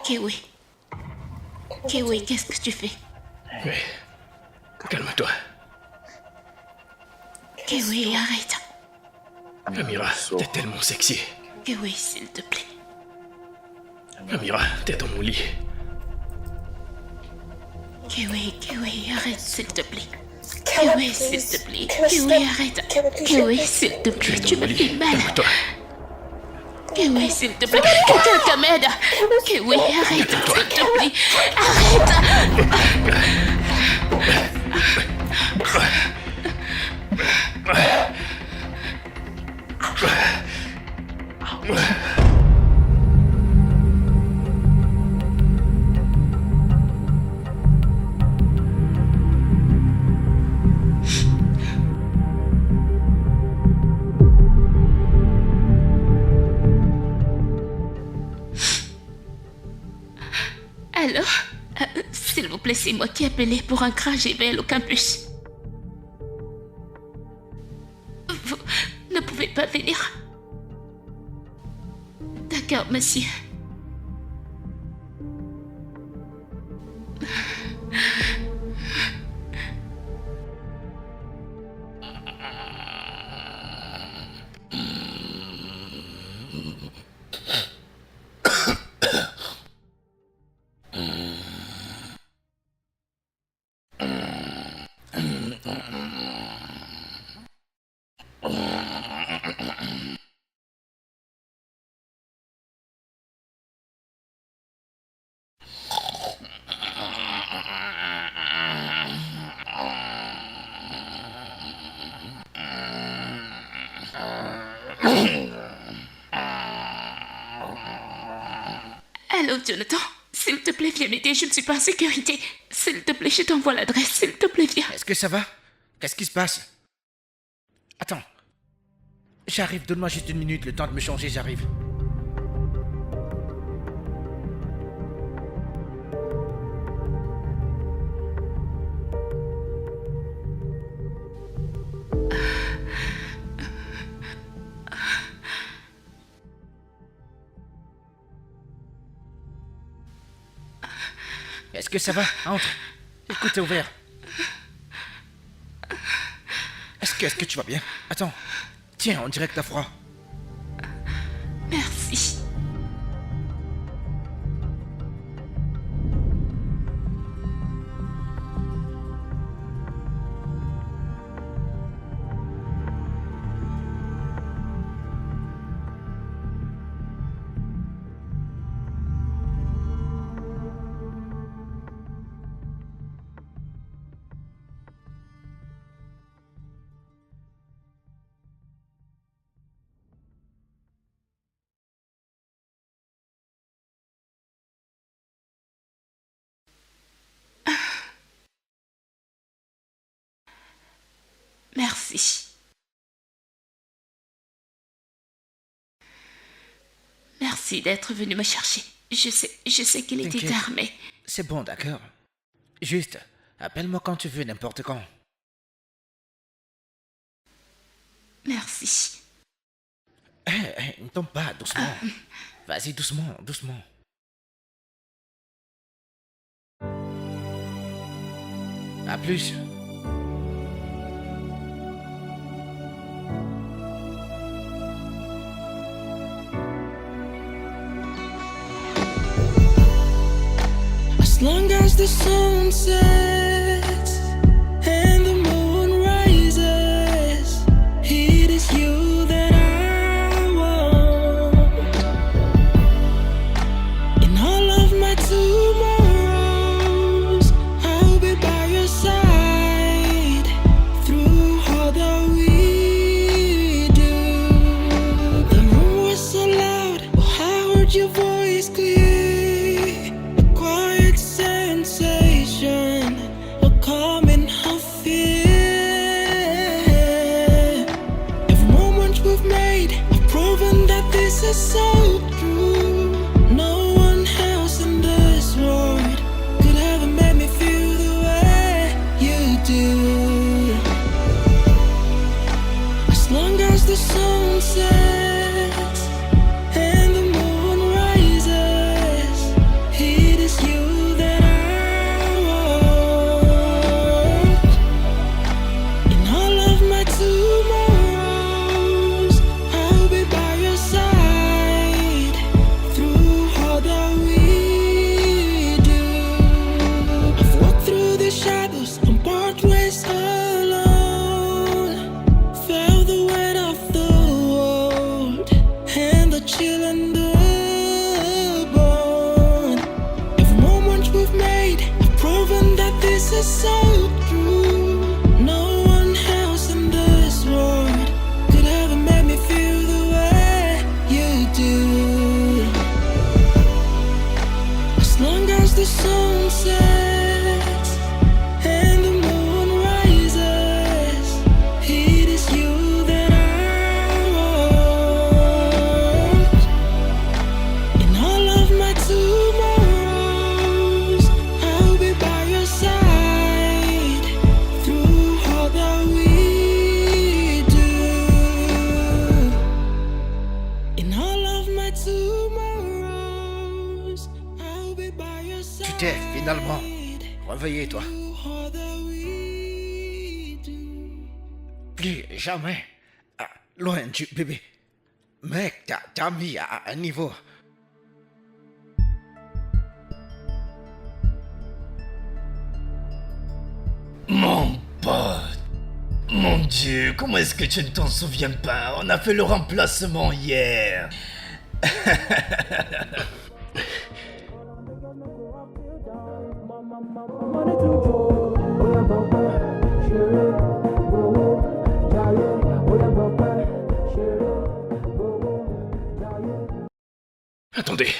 Kiwi. Kiwi, qu'est-ce que tu fais? Oui. Calme-toi. Kiwi, arrête. Amira, t'es tellement sexy. Kiwi, s'il te plaît. Amira, t'es dans mon lit. Kiwi, arrête, s'il te plaît. Kiwi, s'il te plaît. Kiwi, arrête. Kiwi, s'il te plaît, tu me fais mal. Calme-toi. Kiwi, s'il te plaît, que quelqu'un m'aide. Kiwi, arrête, s'il te plaît. Arrête. Alors, s'il vous plaît, c'est moi qui ai appelé pour un crash éveil au campus. Vous ne pouvez pas venir. D'accord, monsieur. Allô, Jonathan, s'il te plaît, viens m'aider, je ne suis pas en sécurité. S'il te plaît, je t'envoie l'adresse, s'il te plaît, viens. Est-ce que ça va? Qu'est-ce qui se passe? Attends. J'arrive, donne-moi juste 1 minute, le temps de me changer, j'arrive. Est-ce que ça va? Entre. Écoute, t'es ouvert. Est-ce que tu vas bien? Attends. Tiens, on dirait que t'as froid. Merci. Merci. Merci d'être venu me chercher. Je sais qu'il était T'inquiète. tard, mais... C'est bon, d'accord. Juste, appelle-moi quand tu veux, n'importe quand. Merci. Ne tombe pas, doucement. Vas-y, doucement, doucement. À plus. As long as the sun sets and the moon rises, it is you that I want. In all of my tomorrows, I'll be by your side through all that we do. The room was so loud, but I heard your voice clear. Sensation, a calming of fear. Every moment we've made, I've proven that this is so true. No one else in this world could ever make me feel the way you do. As long as the sun sets and the moon rises, Putain, finalement. Réveillez-toi. all that we do. Plus jamais. Loin du bébé. Mec, t'as mis à un niveau. Mon pote, mon Dieu, comment est-ce que tu ne t'en souviens pas? On a fait le remplacement hier. Attendez.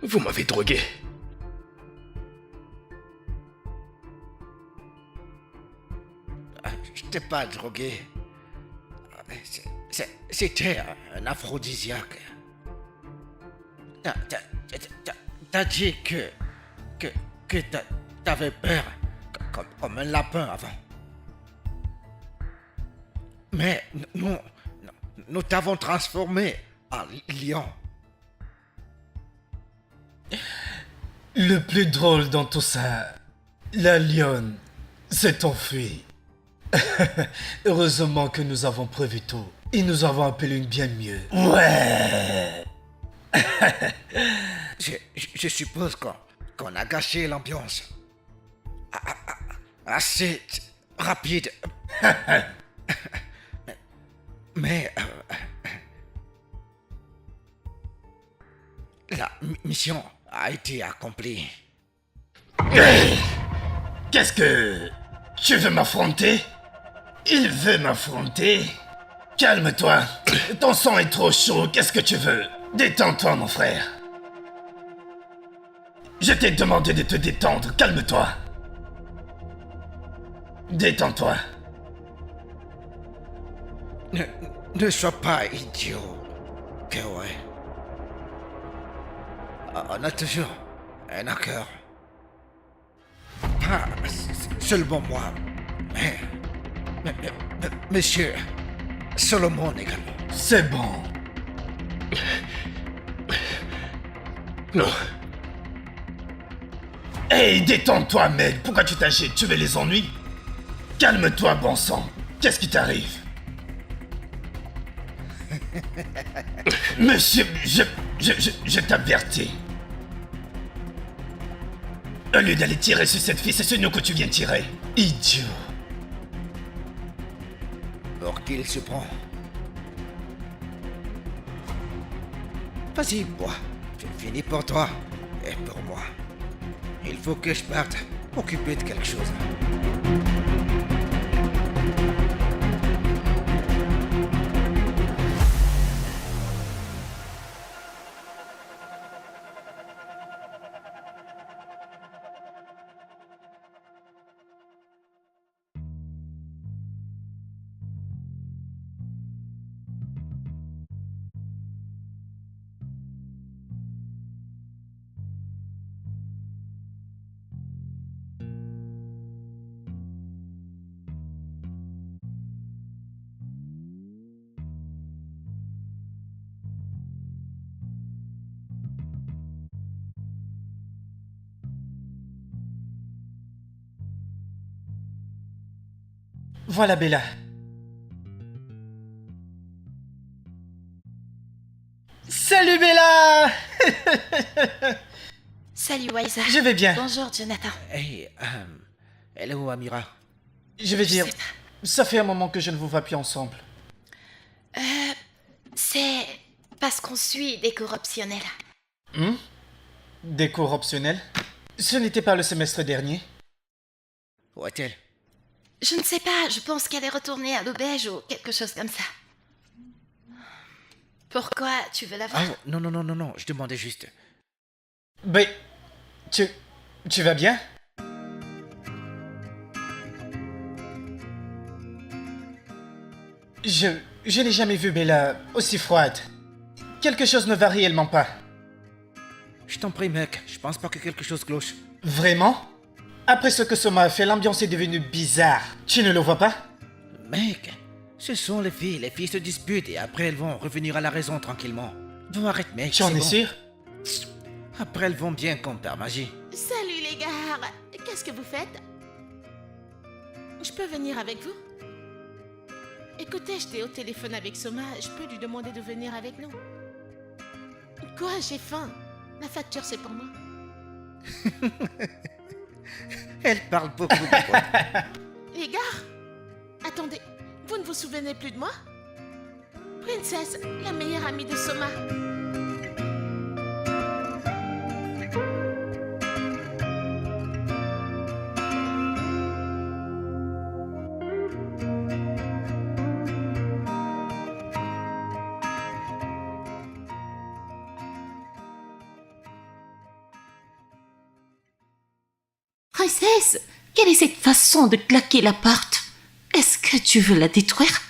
Vous m'avez drogué. Je t'ai pas drogué. C'était un aphrodisiaque. T'as dit que t'avais peur comme un lapin avant. Mais nous t'avons transformé en lion. Le plus drôle dans tout ça, la lionne s'est enfuie. Heureusement que nous avons prévu tout et nous avons appelé une bien mieux. Ouais. Je suppose qu'on a gâché l'ambiance. Assez rapide. Mais la mission a été accomplie. Qu'est-ce que... Tu veux m'affronter? Il veut m'affronter? Calme-toi. Ton sang est trop chaud. Qu'est-ce que tu veux? Détends-toi, mon frère. Je t'ai demandé de te détendre. Calme-toi. Détends-toi. Ne sois pas idiot, Kewe. On a toujours un accord. Pas seulement moi, mais Monsieur Solomon également. C'est bon. Non. Hey, détends-toi, mec. Pourquoi tu t'agites? Tu veux les ennuis? Calme-toi, bon sang. Qu'est-ce qui t'arrive? Monsieur, je t'avertis. Au lieu d'aller tirer sur cette fille, c'est sur nous que tu viens tirer. Idiot. Pour qui il se prend? Vas-y, bois. J'ai fini pour toi et pour moi. Il faut que je parte m'occuper de quelque chose. Voilà Bella. Salut Bella. Salut Wiser. Je vais bien. Bonjour Jonathan. Hey, elle est où, Amira? Je vais dire, sais pas. ça fait un moment que je ne vous vois plus ensemble. C'est parce qu'on suit des cours optionnels. Des cours optionnels? Ce n'était pas le semestre dernier. Où est-elle? Je ne sais pas, je pense qu'elle est retournée à l'auberge ou quelque chose comme ça. Pourquoi tu veux la voir? Oh, non, je demandais juste. Ben, tu vas bien? Je n'ai jamais vu Bella aussi froide. Quelque chose ne va réellement pas. Je t'en prie, mec, je pense pas que quelque chose cloche. Vraiment? Après ce que Soma a fait, l'ambiance est devenue bizarre. Tu ne le vois pas? Mec, ce sont les filles se disputent et après elles vont revenir à la raison tranquillement. Bon, arrête, mec. Tu en c'est es bon. sûr? Après, elles vont bien comme par magie. Salut les gars. Qu'est-ce que vous faites? Je peux venir avec vous? Écoutez, j'étais au téléphone avec Soma. Je peux lui demander de venir avec nous. Quoi? J'ai faim. La facture, c'est pour moi. Elle parle beaucoup de toi. Les gars, attendez. Vous ne vous souvenez plus de moi? Princesse, la meilleure amie de Soma. Princesse, quelle est cette façon de claquer la porte? Est-ce que tu veux la détruire?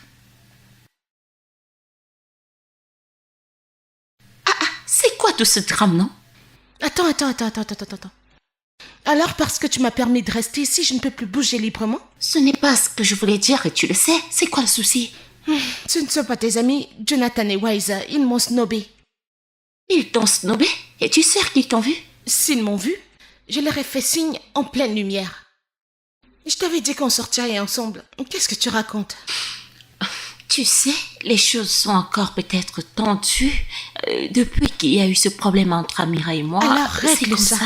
C'est quoi tout ce drame, non? Attends. Alors, parce que tu m'as permis de rester ici, je ne peux plus bouger librement? Ce n'est pas ce que je voulais dire et tu le sais. C'est quoi le souci? Ce ne sont pas tes amis, Jonathan et Wise. Ils m'ont snobé. Ils t'ont snobé? Es-tu sûr qu'ils t'ont vu? S'ils m'ont vu, je leur ai fait signe en pleine lumière. Je t'avais dit qu'on sortirait ensemble. Qu'est-ce que tu racontes? Tu sais, les choses sont encore peut-être tendues depuis qu'il y a eu ce problème entre Amira et moi. Alors règle ça.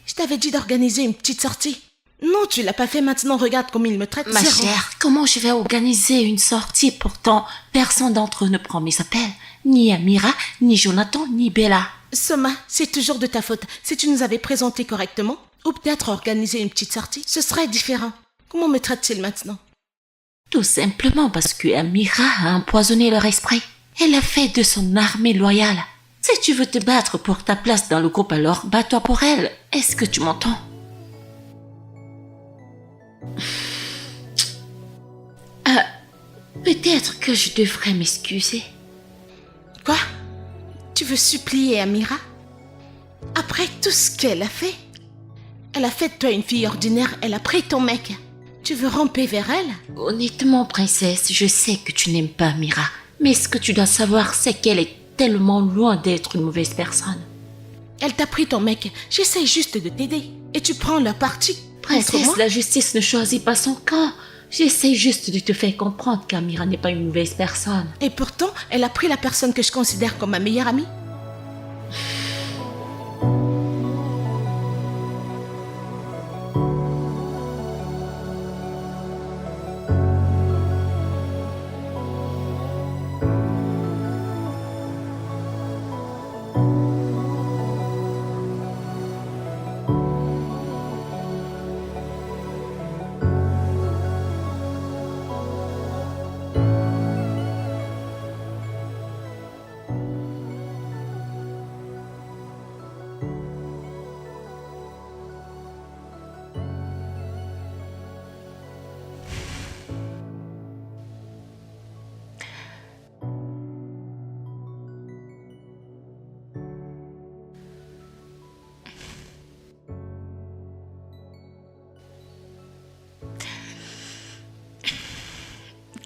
Je t'avais dit d'organiser une petite sortie. Non, tu l'as pas fait maintenant. Regarde comme il me traite. Ma chère, comment je vais organiser une sortie? Pourtant, personne d'entre eux ne prend mes appels. Ni Amira, ni Jonathan, ni Bella. Soma, c'est toujours de ta faute. Si tu nous avais présenté correctement, ou peut-être organiser une petite sortie, ce serait différent. Comment me traite-t-il maintenant? Tout simplement parce que Amira a empoisonné leur esprit. Elle a fait de son armée loyale. Si tu veux te battre pour ta place dans le groupe, alors bats-toi pour elle. Est-ce que tu m'entends? Peut-être que je devrais m'excuser. Quoi? Tu veux supplier Amira? Après tout ce qu'elle a fait? Elle a fait de toi une fille ordinaire, elle a pris ton mec. Tu veux ramper vers elle? Honnêtement, princesse, je sais que tu n'aimes pas Amira. Mais ce que tu dois savoir, c'est qu'elle est tellement loin d'être une mauvaise personne. Elle t'a pris ton mec. J'essaie juste de t'aider. Et tu prends leur parti. Princesse, la justice ne choisit pas son camp. J'essaie juste de te faire comprendre qu'Amira n'est pas une mauvaise personne. Et pourtant, elle a pris la personne que je considère comme ma meilleure amie.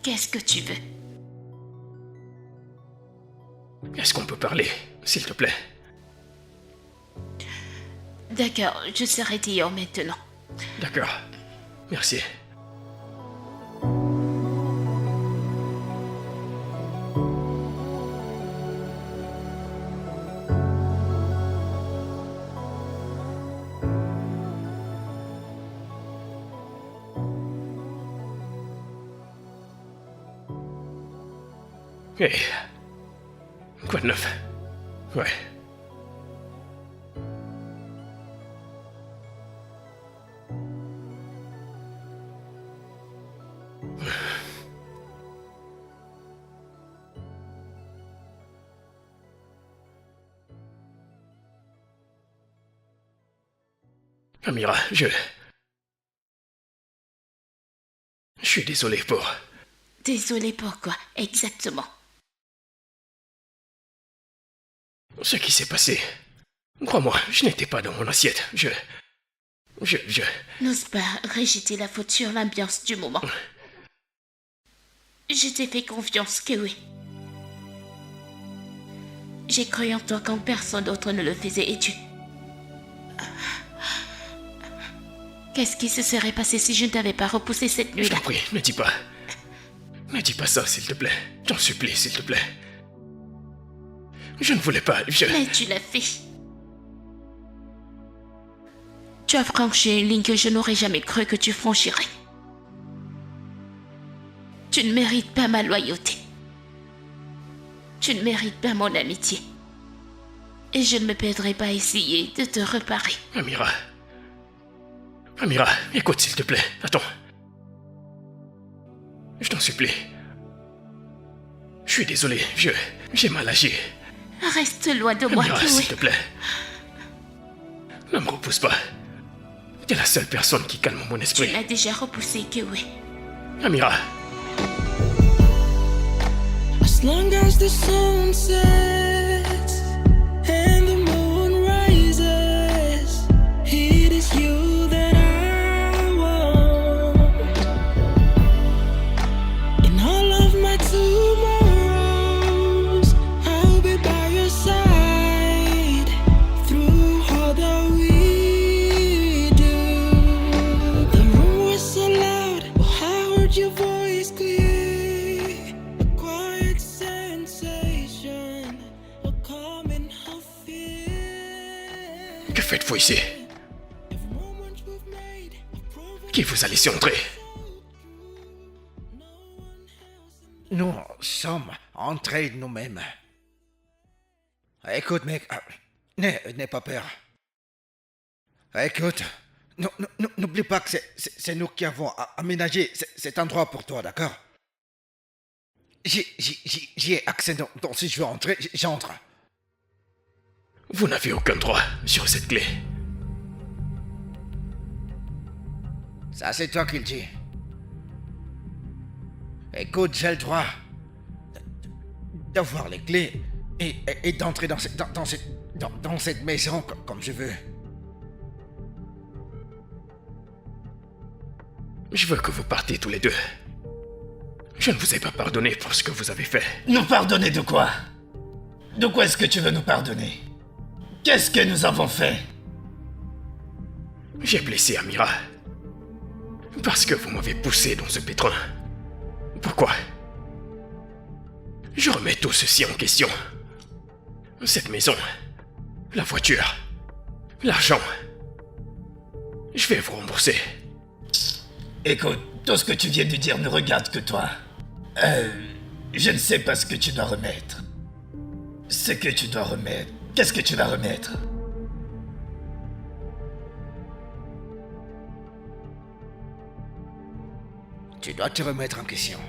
Qu'est-ce que tu veux? Est-ce qu'on peut parler, s'il te plaît? D'accord, je serai dehors maintenant. D'accord. Merci. Hé, quoi de neuf? Ouais. Amira, je suis désolé pour... Désolé pour quoi, exactement? Ce qui s'est passé. Crois-moi, je n'étais pas dans mon assiette. Je... N'ose pas rejeter la faute sur l'ambiance du moment. Je t'ai fait confiance, Kiwi. J'ai cru en toi quand personne d'autre ne le faisait et Qu'est-ce qui se serait passé si je ne t'avais pas repoussé cette Je nuit-là? t'en prie, ne dis pas. Ne dis pas ça, s'il te plaît. J'en supplie, s'il te plaît. Je ne voulais pas, Mais tu l'as fait. Tu as franchi une ligne que je n'aurais jamais cru que tu franchirais. Tu ne mérites pas ma loyauté. Tu ne mérites pas mon amitié. Et je ne me perdrai pas à essayer de te reparer. Amira. Amira, écoute, s'il te plaît. Attends. Je t'en supplie. Je suis désolé, vieux. J'ai mal agi. Reste loin de moi, Amira, Kiwi. s'il te plaît. Ne me repousse pas. T'es la seule personne qui calme mon Tu esprit. l'as déjà repoussé, Kiwi. Amira. As long as the sun sets and the moon rises, it is you that I want. In all of my tomorrows, I'll be by your side through all that we do. The room was so loud, but I heard your voice clear. A quiet sensation, a calming of fear. Que faites-vous ici? Every moment we've made, I've proven Qui vous a laissé entrer? Nous sommes entrés nous-mêmes. Écoute, mec, n'aie pas peur. Écoute, n'oublie pas que c'est nous qui avons aménagé cet endroit pour toi, d'accord? J'y ai accès, donc si je veux entrer, j'entre. Vous n'avez aucun droit sur cette clé. Ça, c'est toi qui le dis. Écoute, j'ai le droit d'avoir les clés et d'entrer dans cette maison comme je veux. Je veux que vous partiez tous les deux. Je ne vous ai pas pardonné pour ce que vous avez fait. Nous pardonner de quoi? De quoi est-ce que tu veux nous pardonner? Qu'est-ce que nous avons fait? J'ai blessé Amira. Parce que vous m'avez poussé dans ce pétrin. Pourquoi? Je remets tout ceci en question. Cette maison, la voiture, l'argent. Je vais vous rembourser. Écoute, tout ce que tu viens de dire ne regarde que toi. Je ne sais pas ce que tu dois remettre. Ce que tu dois remettre. Qu'est-ce que tu vas remettre? Tu dois te remettre en question.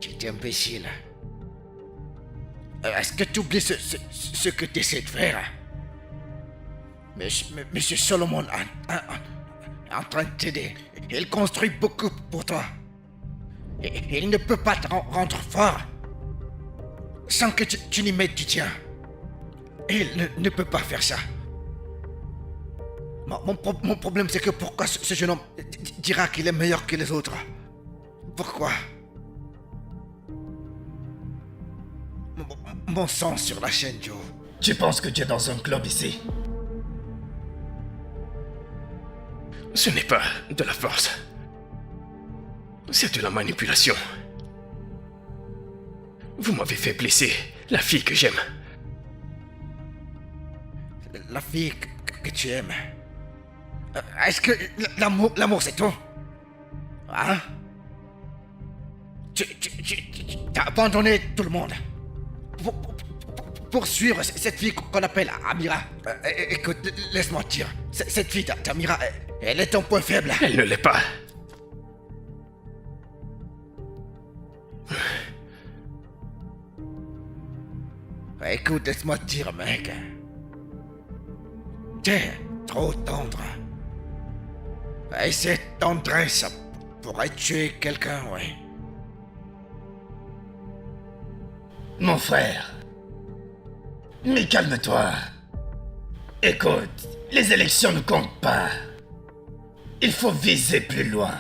Tu es imbécile. Est-ce que tu oublies ce que tu essaies de faire? Monsieur Solomon est en train de t'aider. Il construit beaucoup pour toi. Et il ne peut pas te rendre fort sans que tu n'y mettes du tien. Il ne peut pas faire ça. Mon problème, c'est que pourquoi ce jeune homme dira qu'il est meilleur que les autres? Pourquoi? Mon sang sur la chaîne, Joe. Tu penses que tu es dans un club ici? Ce n'est pas de la force. C'est de la manipulation. Vous m'avez fait blesser la fille que j'aime. La fille que tu aimes. Est-ce que l'amour c'est tout? Hein? Tu as abandonné tout le monde pour suivre cette fille qu'on appelle Amira. Écoute, laisse-moi te dire. Cette fille d'Amira, elle est ton point faible. Elle ne l'est pas. Écoute, laisse-moi te dire, mec. T'es trop tendre. Et cette tendresse pourrait tuer quelqu'un, ouais. Mon frère. Mais calme-toi. Écoute, les élections ne comptent pas. Il faut viser plus loin.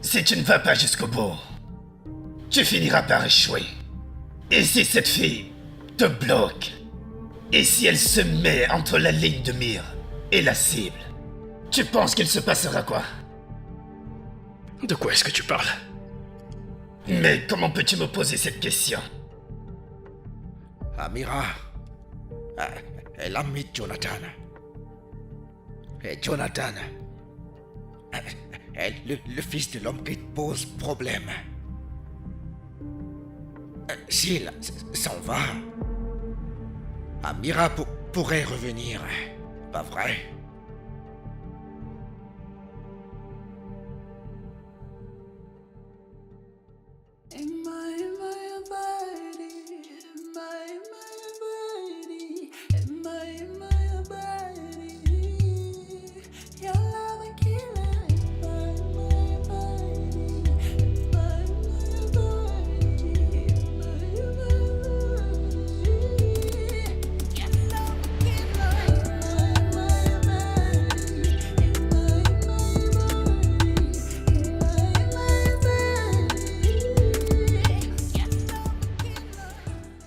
Si tu ne vas pas jusqu'au bout, tu finiras par échouer. Et si cette fille te bloque, et si elle se met entre la ligne de mire et la cible, Tu penses qu'il se passera quoi? De quoi est-ce que tu parles? Mais comment peux-tu me poser cette question? Amira, elle a mis Jonathan. Et Jonathan, le fils de l'homme qui pose problème. S'il s'en va, Amira pourrait revenir, pas vrai?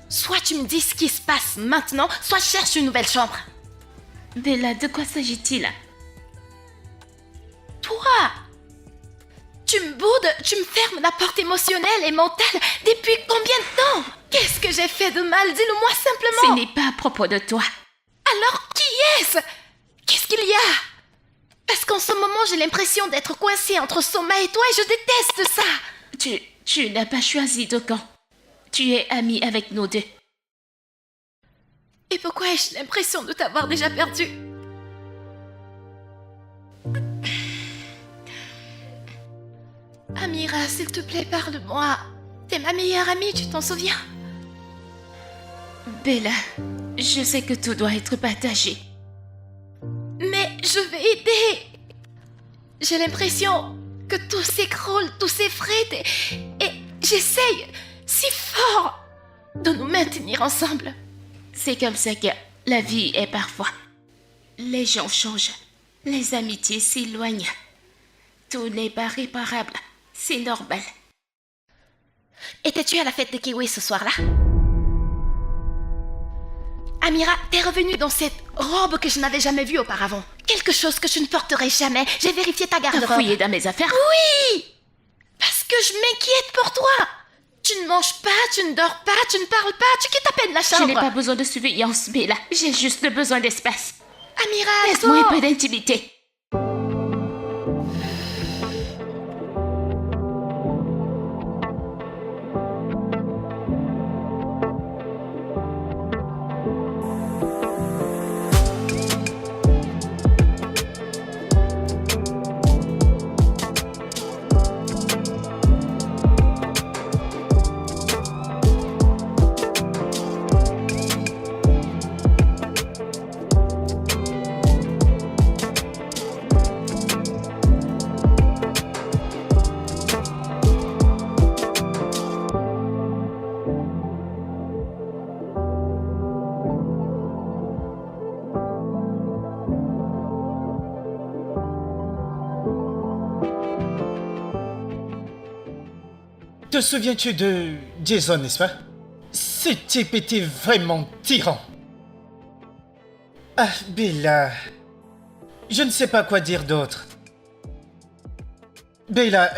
Soit tu me dis ce qui se passe maintenant, soit je cherche une nouvelle chambre. Bella, de quoi s'agit-il? Toi! Tu me boudes, tu me fermes la porte émotionnelle et mentale depuis combien de temps? Qu'est-ce que j'ai fait de mal? Dis-le-moi simplement! Ce n'est pas à propos de toi. Alors qui est-ce? Qu'est-ce qu'il y a? Parce qu'en ce moment, j'ai l'impression d'être coincée entre Soma et toi et je déteste ça! Tu n'as pas choisi de camp. Tu es amie avec nous deux. Et pourquoi ai-je l'impression de t'avoir déjà perdu? Amira, s'il te plaît, parle-moi. T'es ma meilleure amie, tu t'en souviens? Bella, je sais que tout doit être partagé. Mais je vais aider. J'ai l'impression que tout s'écroule, tout s'effrite et j'essaye si fort de nous maintenir ensemble. C'est comme ça que la vie est parfois. Les gens changent, les amitiés s'éloignent. Tout n'est pas réparable, c'est normal. Étais-tu à la fête de Kiwi ce soir-là? Amira, t'es revenue dans cette robe que je n'avais jamais vue auparavant. Quelque chose que je ne porterai jamais. J'ai vérifié ta garde-robe. T'as fouillé dans mes affaires? Oui! Parce que je m'inquiète pour toi. Tu ne manges pas, tu ne dors pas, tu ne parles pas, tu quittes à peine la chambre. Je n'ai pas besoin de surveillance, Bella. J'ai juste besoin d'espace. Amira, laisse-moi un peu d'intimité. Te souviens-tu de Jason, n'est-ce pas? Ce type était vraiment tyran. Ah, Bella... Je ne sais pas quoi dire d'autre. Bella,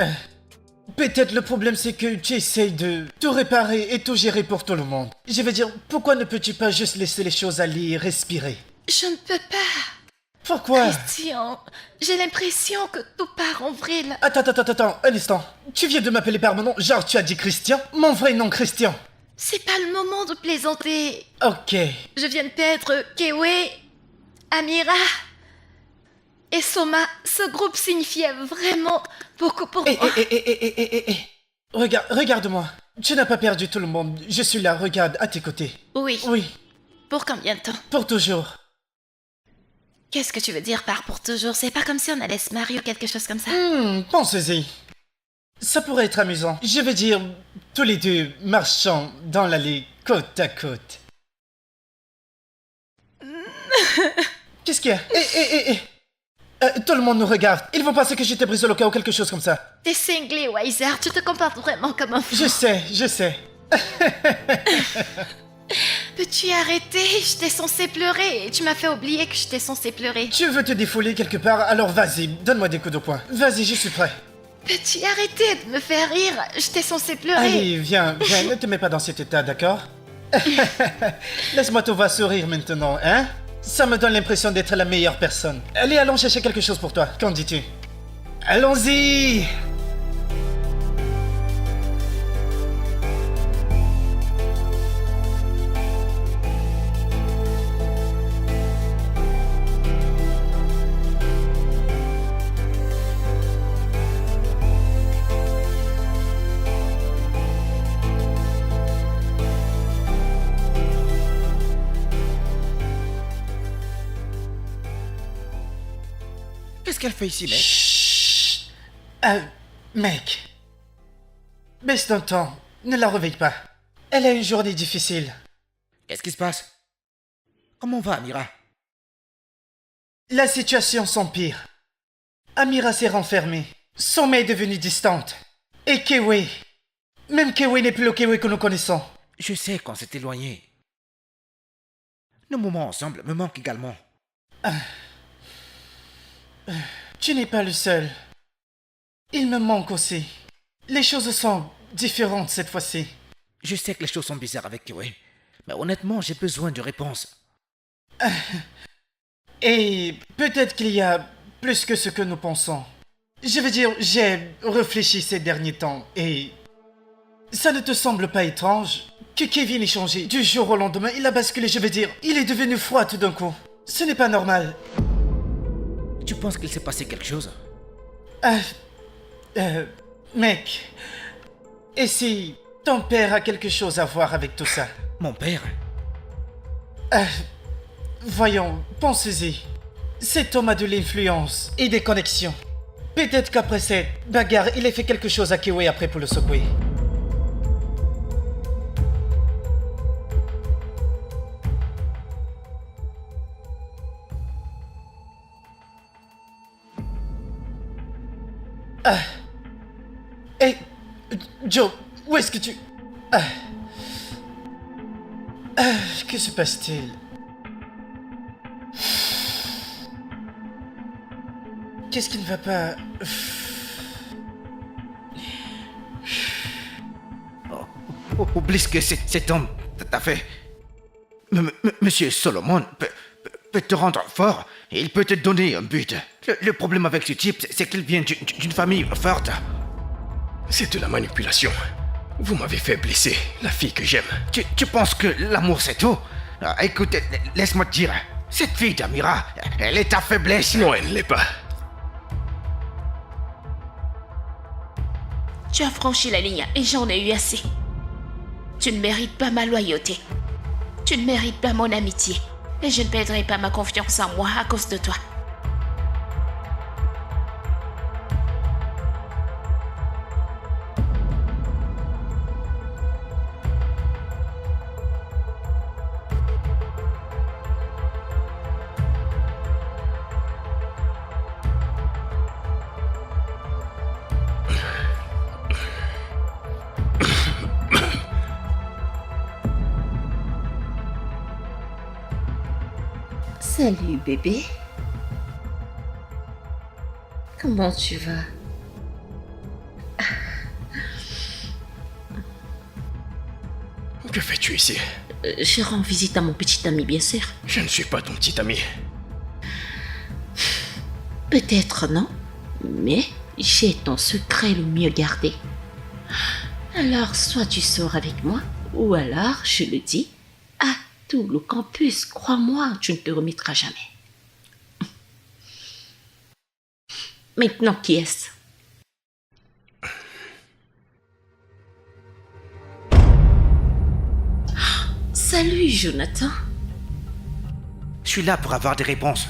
peut-être le problème c'est que tu essayes de tout réparer et tout gérer pour tout le monde. Je veux dire, pourquoi ne peux-tu pas juste laisser les choses aller et respirer? Je ne peux pas. Pourquoi? Christian, j'ai l'impression que tout part en vrille. Attends, un instant. Tu viens de m'appeler par mon nom, genre tu as dit Christian? Mon vrai nom, Christian. C'est pas le moment de plaisanter. Ok. Je viens de perdre Kewe, Amira et Soma. Ce groupe signifiait vraiment beaucoup pour moi. Regarde-moi. Tu n'as pas perdu tout le monde. Je suis là, regarde, à tes côtés. Oui. Oui. Pour combien de temps? Pour toujours. Qu'est-ce que tu veux dire par pour toujours? C'est pas comme si on allait se marier ou quelque chose comme ça. Pensez-y. Ça pourrait être amusant. Je veux dire, tous les deux marchant dans l'allée côte à côte. Qu'est-ce qu'il y a? Tout le monde nous regarde. Ils vont penser que je t'ai brisé le cœur ou quelque chose comme ça. T'es cinglé, Wizard. Tu te comportes vraiment comme un fou. Je sais. Peux-tu arrêter? J'étais censée pleurer et tu m'as fait oublier que j'étais censée pleurer. Tu veux te défouler quelque part, alors vas-y, donne-moi des coups de poing. Vas-y, je suis prêt. Peux-tu arrêter de me faire rire? J'étais censée pleurer. Allez, viens, ne te mets pas dans cet état, d'accord? Laisse-moi te voir sourire maintenant, hein? Ça me donne l'impression d'être la meilleure personne. Allez, allons chercher quelque chose pour toi. Qu'en dis-tu? Allons-y! Qu'est-ce qu'elle fait ici, mec? Chut! Mec. Baisse ton ton. Ne la réveille pas. Elle a une journée difficile. Qu'est-ce qui se passe? Comment va, Amira? La situation s'empire. Amira s'est renfermée. Son mère est devenue distante. Et Kewe. Même Kewe n'est plus le Kewe que nous connaissons. Je sais qu'on s'est éloigné. Nos moments ensemble me manquent également. Tu n'es pas le seul. Il me manque aussi. Les choses sont différentes cette fois-ci. Je sais que les choses sont bizarres avec Kiwi, mais honnêtement, j'ai besoin de réponses. Et peut-être qu'il y a plus que ce que nous pensons. Je veux dire, j'ai réfléchi ces derniers temps et... Ça ne te semble pas étrange que Kevin ait changé du jour au lendemain? Il a basculé, je veux dire, il est devenu froid tout d'un coup. Ce n'est pas normal. Tu penses qu'il s'est passé quelque chose? Mec, et si ton père a quelque chose à voir avec tout ça? Mon père? Voyons, pensez-y. Cet homme a de l'influence et des connexions. Peut-être qu'après cette bagarre, il a fait quelque chose à Kiwi après pour le secouer. Hey, Joe, où est-ce que tu... que se passe-t-il? Qu'est-ce qui ne va pas... Oublie ce que cet homme t'a fait. Monsieur Solomon peut te rendre fort et il peut te donner un but. Le problème avec ce type, c'est qu'il vient d'une famille forte. C'est de la manipulation. Vous m'avez fait blesser la fille que j'aime. Tu penses que l'amour c'est tout? Écoute, laisse-moi te dire. Cette fille d'Amira, elle est ta faiblesse. Non, elle ne l'est pas. Tu as franchi la ligne et j'en ai eu assez. Tu ne mérites pas ma loyauté. Tu ne mérites pas mon amitié. Et je ne perdrai pas ma confiance en moi à cause de toi. Salut bébé. Comment tu vas? Que fais-tu ici? Je rends visite à mon petit ami, bien sûr. Je ne suis pas ton petit ami. Peut-être non, mais j'ai ton secret le mieux gardé. Alors, soit tu sors avec moi, ou alors, je le dis, à tout le campus, crois-moi, tu ne te remettras jamais. Maintenant, qui est-ce? Salut, Jonathan. Je suis là pour avoir des réponses.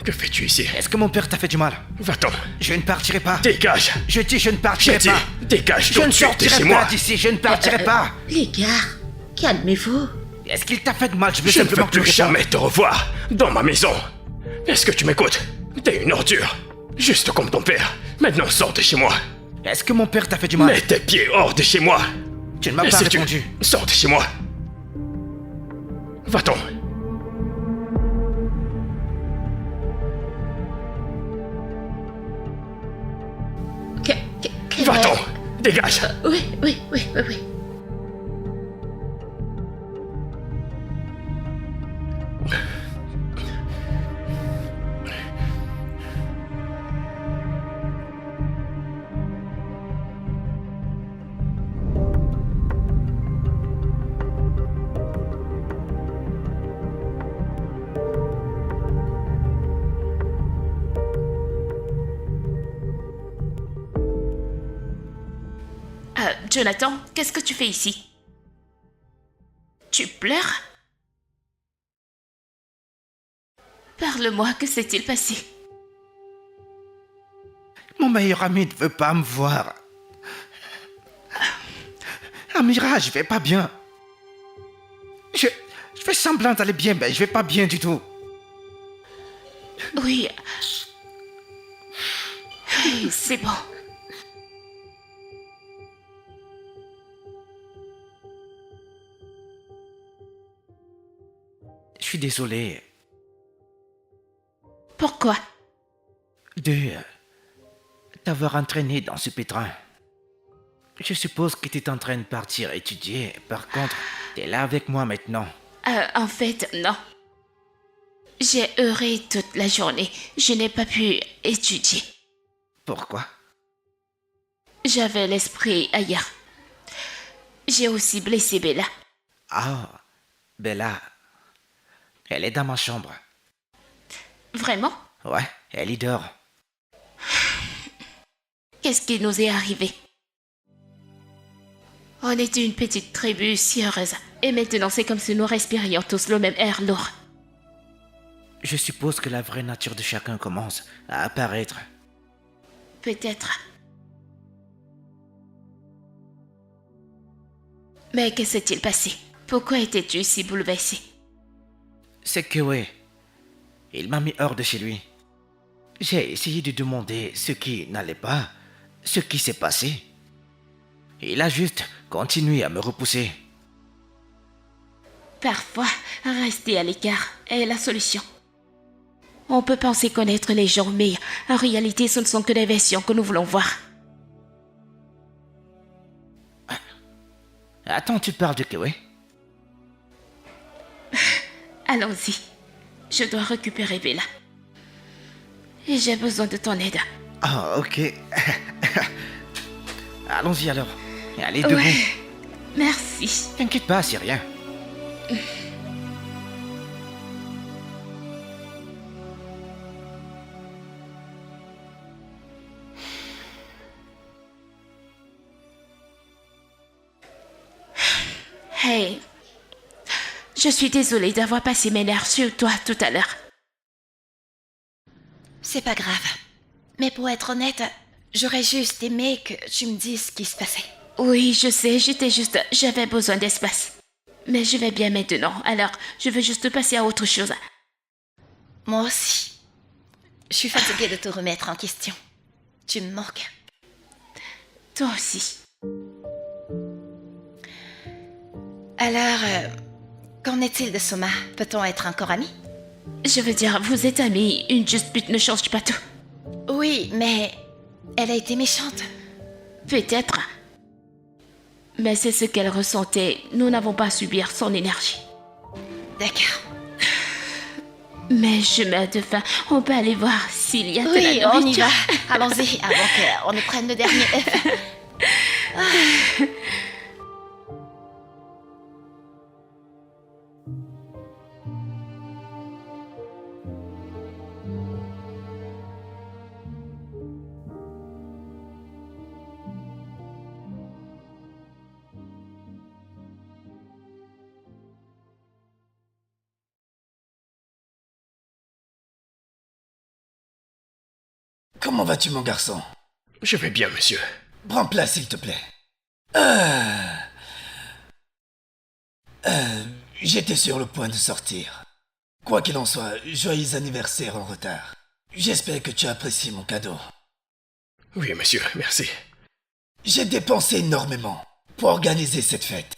Que fais-tu ici? Est-ce que mon père t'a fait du mal? Va-t'en. Je ne partirai pas. Dégage. Je dis je ne partirai J'ai dit, pas. dégage Je tout ne de suite de sortirai chez pas moi. d'ici, je ne partirai pas. Les gars, calmez-vous. Est-ce qu'il t'a fait de mal? Je veux Je ne veux simplement que tu plus répondes. jamais te revoir dans ma maison. Est-ce que tu m'écoutes? T'es une ordure. Juste comme ton père. Maintenant, sors de chez moi. Est-ce que mon père t'a fait du mal? Mets tes pieds hors de chez moi. Tu ne m'as pas Est-ce que répondu. Sors de chez moi. Va-t'en. Va-t'en. Dégage. Oui, oui, oui, oui, oui. Jonathan, qu'est-ce que tu fais ici? Tu pleures? Parle-moi, que s'est-il passé? Mon meilleur ami ne veut pas me voir. Amira, je vais pas bien. Je fais semblant d'aller bien, mais je vais pas bien du tout. Oui. Oui, c'est bon. Je suis désolé Pourquoi? de t'avoir entraîné dans ce pétrin. Je suppose que tu es en train de partir étudier. Par contre, tu es là avec moi maintenant. En fait, non. J'ai heuré toute la journée. Je n'ai pas pu étudier. Pourquoi? J'avais l'esprit ailleurs. J'ai aussi blessé Bella. Ah, Bella. Elle est dans ma chambre. Vraiment? Ouais, elle y dort. Qu'est-ce qui nous est arrivé? On était une petite tribu si heureuse. Et maintenant, c'est comme si nous respirions tous le même air lourd. Je suppose que la vraie nature de chacun commence à apparaître. Peut-être. Mais que s'est-il passé? Pourquoi étais-tu si bouleversé? C'est que oui, il m'a mis hors de chez lui. J'ai essayé de demander ce qui n'allait pas, ce qui s'est passé. Il a juste continué à me repousser. Parfois, rester à l'écart est la solution. On peut penser connaître les gens, mais en réalité, ce ne sont que des versions que nous voulons voir. Attends, tu parles de Kewe? Allons-y. Je dois récupérer Bella. Et j'ai besoin de ton aide. Ah, ok. Allons-y alors. Allez, debout. Ouais. Merci. T'inquiète pas, c'est rien. Hey. Je suis désolée d'avoir passé mes nerfs sur toi tout à l'heure. C'est pas grave. Mais pour être honnête, j'aurais juste aimé que tu me dises ce qui se passait. Oui, je sais, j'avais besoin d'espace. Mais je vais bien maintenant, alors je veux juste passer à autre chose. Moi aussi. Je suis fatiguée de te remettre en question. Tu me manques. Toi aussi. Alors, qu'en est-il de Soma? Peut-on être encore amis? Je veux dire, vous êtes amis, une dispute ne change pas tout. Oui, mais elle a été méchante. Peut-être. Mais c'est ce qu'elle ressentait. Nous n'avons pas à subir son énergie. D'accord. Mais je meurs de faim. On peut aller voir s'il y a de Oui, la on y nourriture. va. Allons-y, avant qu'on ne prenne le dernier œuf. Comment vas-tu, mon garçon? Je vais bien, monsieur. Prends place, s'il te plaît. J'étais sur le point de sortir. Quoi qu'il en soit, joyeux anniversaire en retard. J'espère que tu apprécies mon cadeau. Oui, monsieur, merci. J'ai dépensé énormément pour organiser cette fête.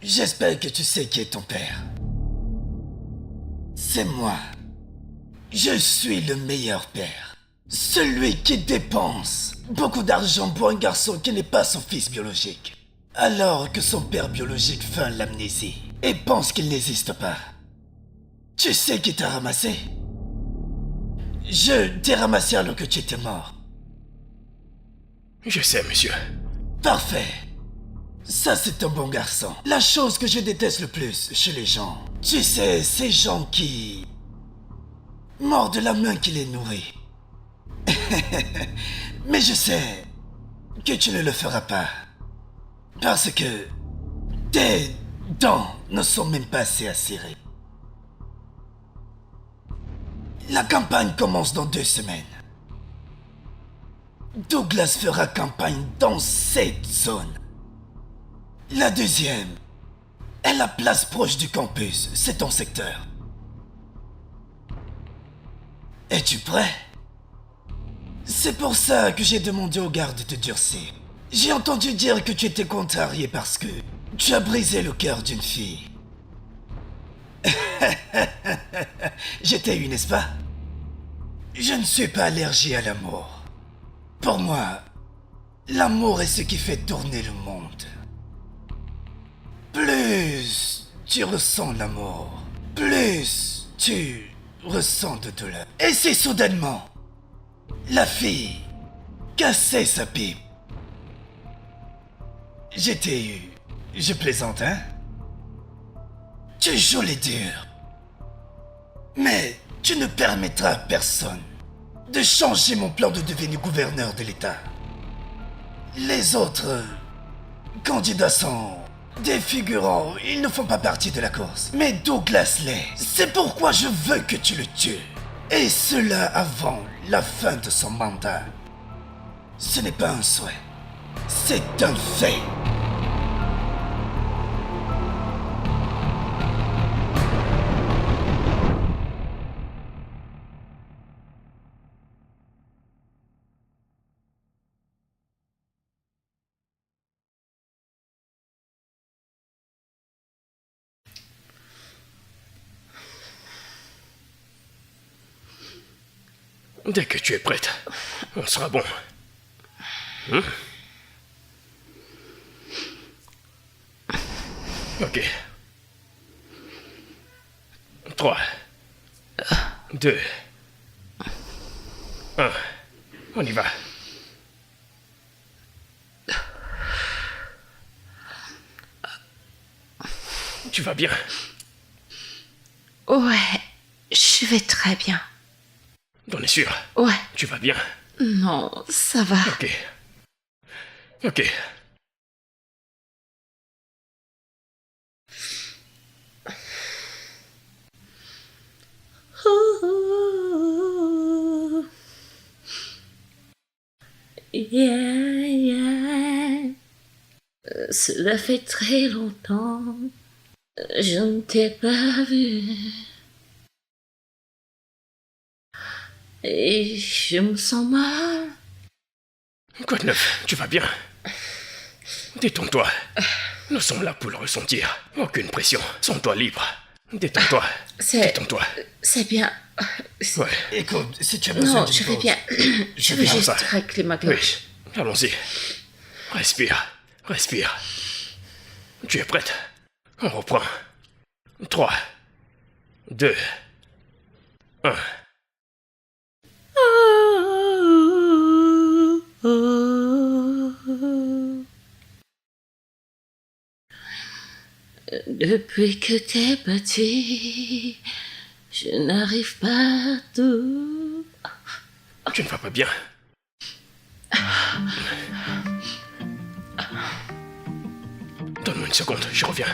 J'espère que tu sais qui est ton père. C'est moi. Je suis le meilleur père. Celui qui dépense beaucoup d'argent pour un garçon qui n'est pas son fils biologique. Alors que son père biologique feint l'amnésie et pense qu'il n'existe pas. Tu sais qui t'a ramassé? Je t'ai ramassé alors que tu étais mort. Je sais, monsieur. Parfait. Ça, c'est un bon garçon. La chose que je déteste le plus chez les gens, tu sais, ces gens qui mordent la main qui les nourrit. Mais je sais que tu ne le feras pas. Parce que tes dents ne sont même pas assez acérées. La campagne commence dans 2 semaines. Douglas fera campagne dans cette zone. La deuxième est la place proche du campus, c'est ton secteur. Es-tu prêt? C'est pour ça que j'ai demandé aux gardes de te durcir. J'ai entendu dire que tu étais contrarié parce que tu as brisé le cœur d'une fille. Je t'ai eu, n'est-ce pas? Je ne suis pas allergique à l'amour. Pour moi, l'amour est ce qui fait tourner le monde. Plus tu ressens l'amour, plus tu ressens de douleur. Et si soudainement, la fille cassait sa pipe, je t'ai eu. Je plaisante, hein? Tu joues les durs. Mais tu ne permettras à personne de changer mon plan de devenir gouverneur de l'État. Les autres candidats sont des figurants, ils ne font pas partie de la course. Mais Douglas l'est. C'est pourquoi je veux que tu le tues. Et cela avant la fin de son mandat. Ce n'est pas un souhait, c'est un fait. Dès que tu es prête, on sera bon. Ok. 3, 2, 1. On y va. Tu vas bien? Ouais, je vais très bien. T'en es sûr? Ouais. Tu vas bien? Non, ça va. Ok. Ok. Yeah. Cela fait très longtemps. Je ne t'ai pas vu. Et je me sens mal. Quoi de neuf? Tu vas bien? Détends-toi. Nous sommes là pour le ressentir. Aucune pression. Sens-toi libre. Détends-toi. Détends-toi. C'est bien. Ouais. Écoute, si tu as besoin Non, d'une je vais pause, bien. Je veux bien juste ça. régler ma gorge. Oui. Allons-y. Respire. Respire. Tu es prête? On reprend. 3, 2, 1. Depuis que t'es parti, je n'arrive pas à tout. Tu ne vas pas bien? Donne-moi une seconde, je reviens.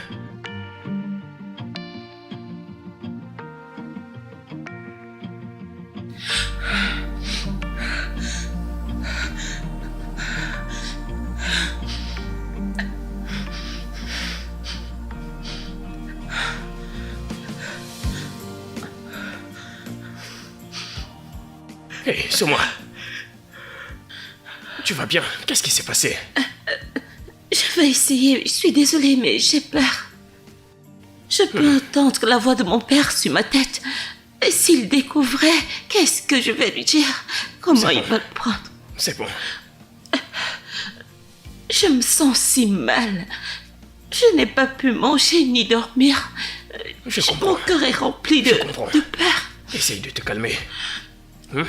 Hé, c'est moi. Tu vas bien? Qu'est-ce qui s'est passé? Je vais essayer. Je suis désolée, mais j'ai peur. Je peux entendre la voix de mon père sur ma tête. Et s'il découvrait, qu'est-ce que je vais lui dire? Comment il va le prendre? C'est bon. Je me sens si mal. Je n'ai pas pu manger ni dormir. Je comprends. Mon cœur est rempli de peur. Essaye de te calmer. Hein?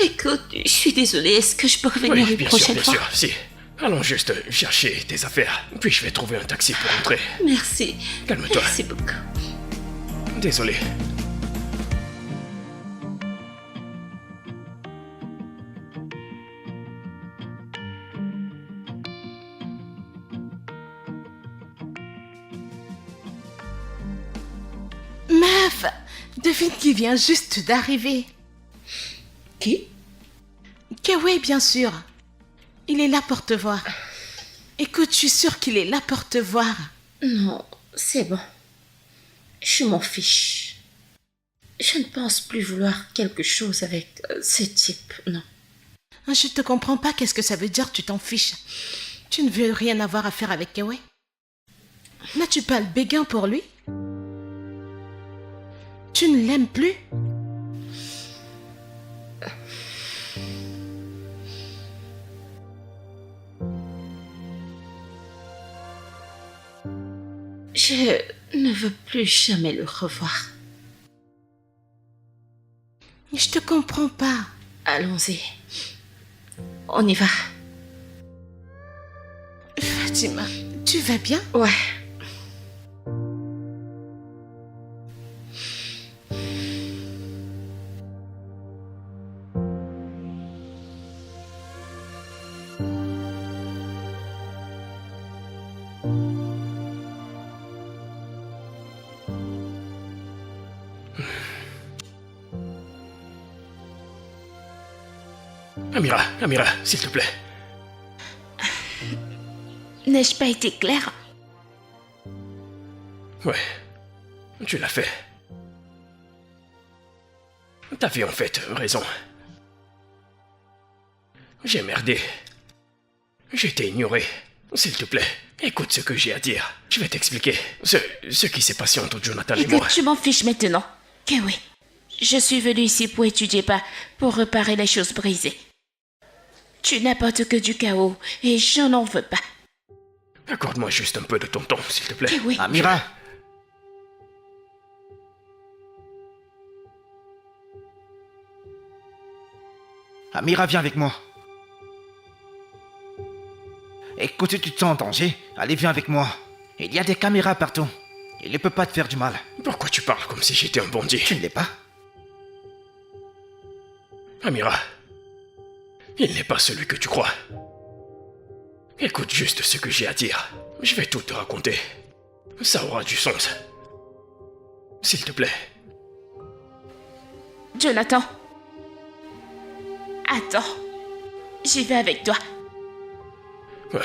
Écoute, je suis désolée. Est-ce que je peux revenir une prochaine fois? Bien sûr, si. Allons juste chercher tes affaires. Puis je vais trouver un taxi pour rentrer. Merci. Calme-toi. Merci beaucoup. Désolé. Meuf, devine qui vient juste d'arriver. Qui? Kawaii, bien sûr. Il est là pour te voir. Écoute, je suis sûre qu'il est là pour te voir. Non, c'est bon. Je m'en fiche. Je ne pense plus vouloir quelque chose avec ce type, non. Je te comprends pas, qu'est-ce que ça veut dire, tu t'en fiches? Tu ne veux rien avoir à faire avec Kawaii? N'as-tu pas le béguin pour lui? Tu ne l'aimes plus? Je ne veux plus jamais le revoir. Je te comprends pas. Allons-y. On y va. Fatima, tu vas bien? Ouais. Amira, s'il te plaît. N'ai-je pas été claire? Ouais, tu l'as fait. T'avais en fait raison. J'ai merdé. J'ai été ignoré. S'il te plaît, écoute ce que j'ai à dire. Je vais t'expliquer ce qui s'est passé entre Jonathan et moi. Écoute, tu m'en fiches maintenant. Que oui. Je suis venue ici pour étudier, pas pour réparer les choses brisées. Tu n'apportes que du chaos et je n'en veux pas. Accorde-moi juste un peu de ton temps, s'il te plaît. Que oui. Amira! Amira, viens avec moi. Écoute, si tu te sens en danger, allez, viens avec moi. Il y a des caméras partout. Il ne peut pas te faire du mal. Pourquoi tu parles comme si j'étais un bandit? Tu ne l'es pas. Amira, il n'est pas celui que tu crois. Écoute juste ce que j'ai à dire. Je vais tout te raconter. Ça aura du sens. S'il te plaît. Jonathan. Attends. J'y vais avec toi. Ouais.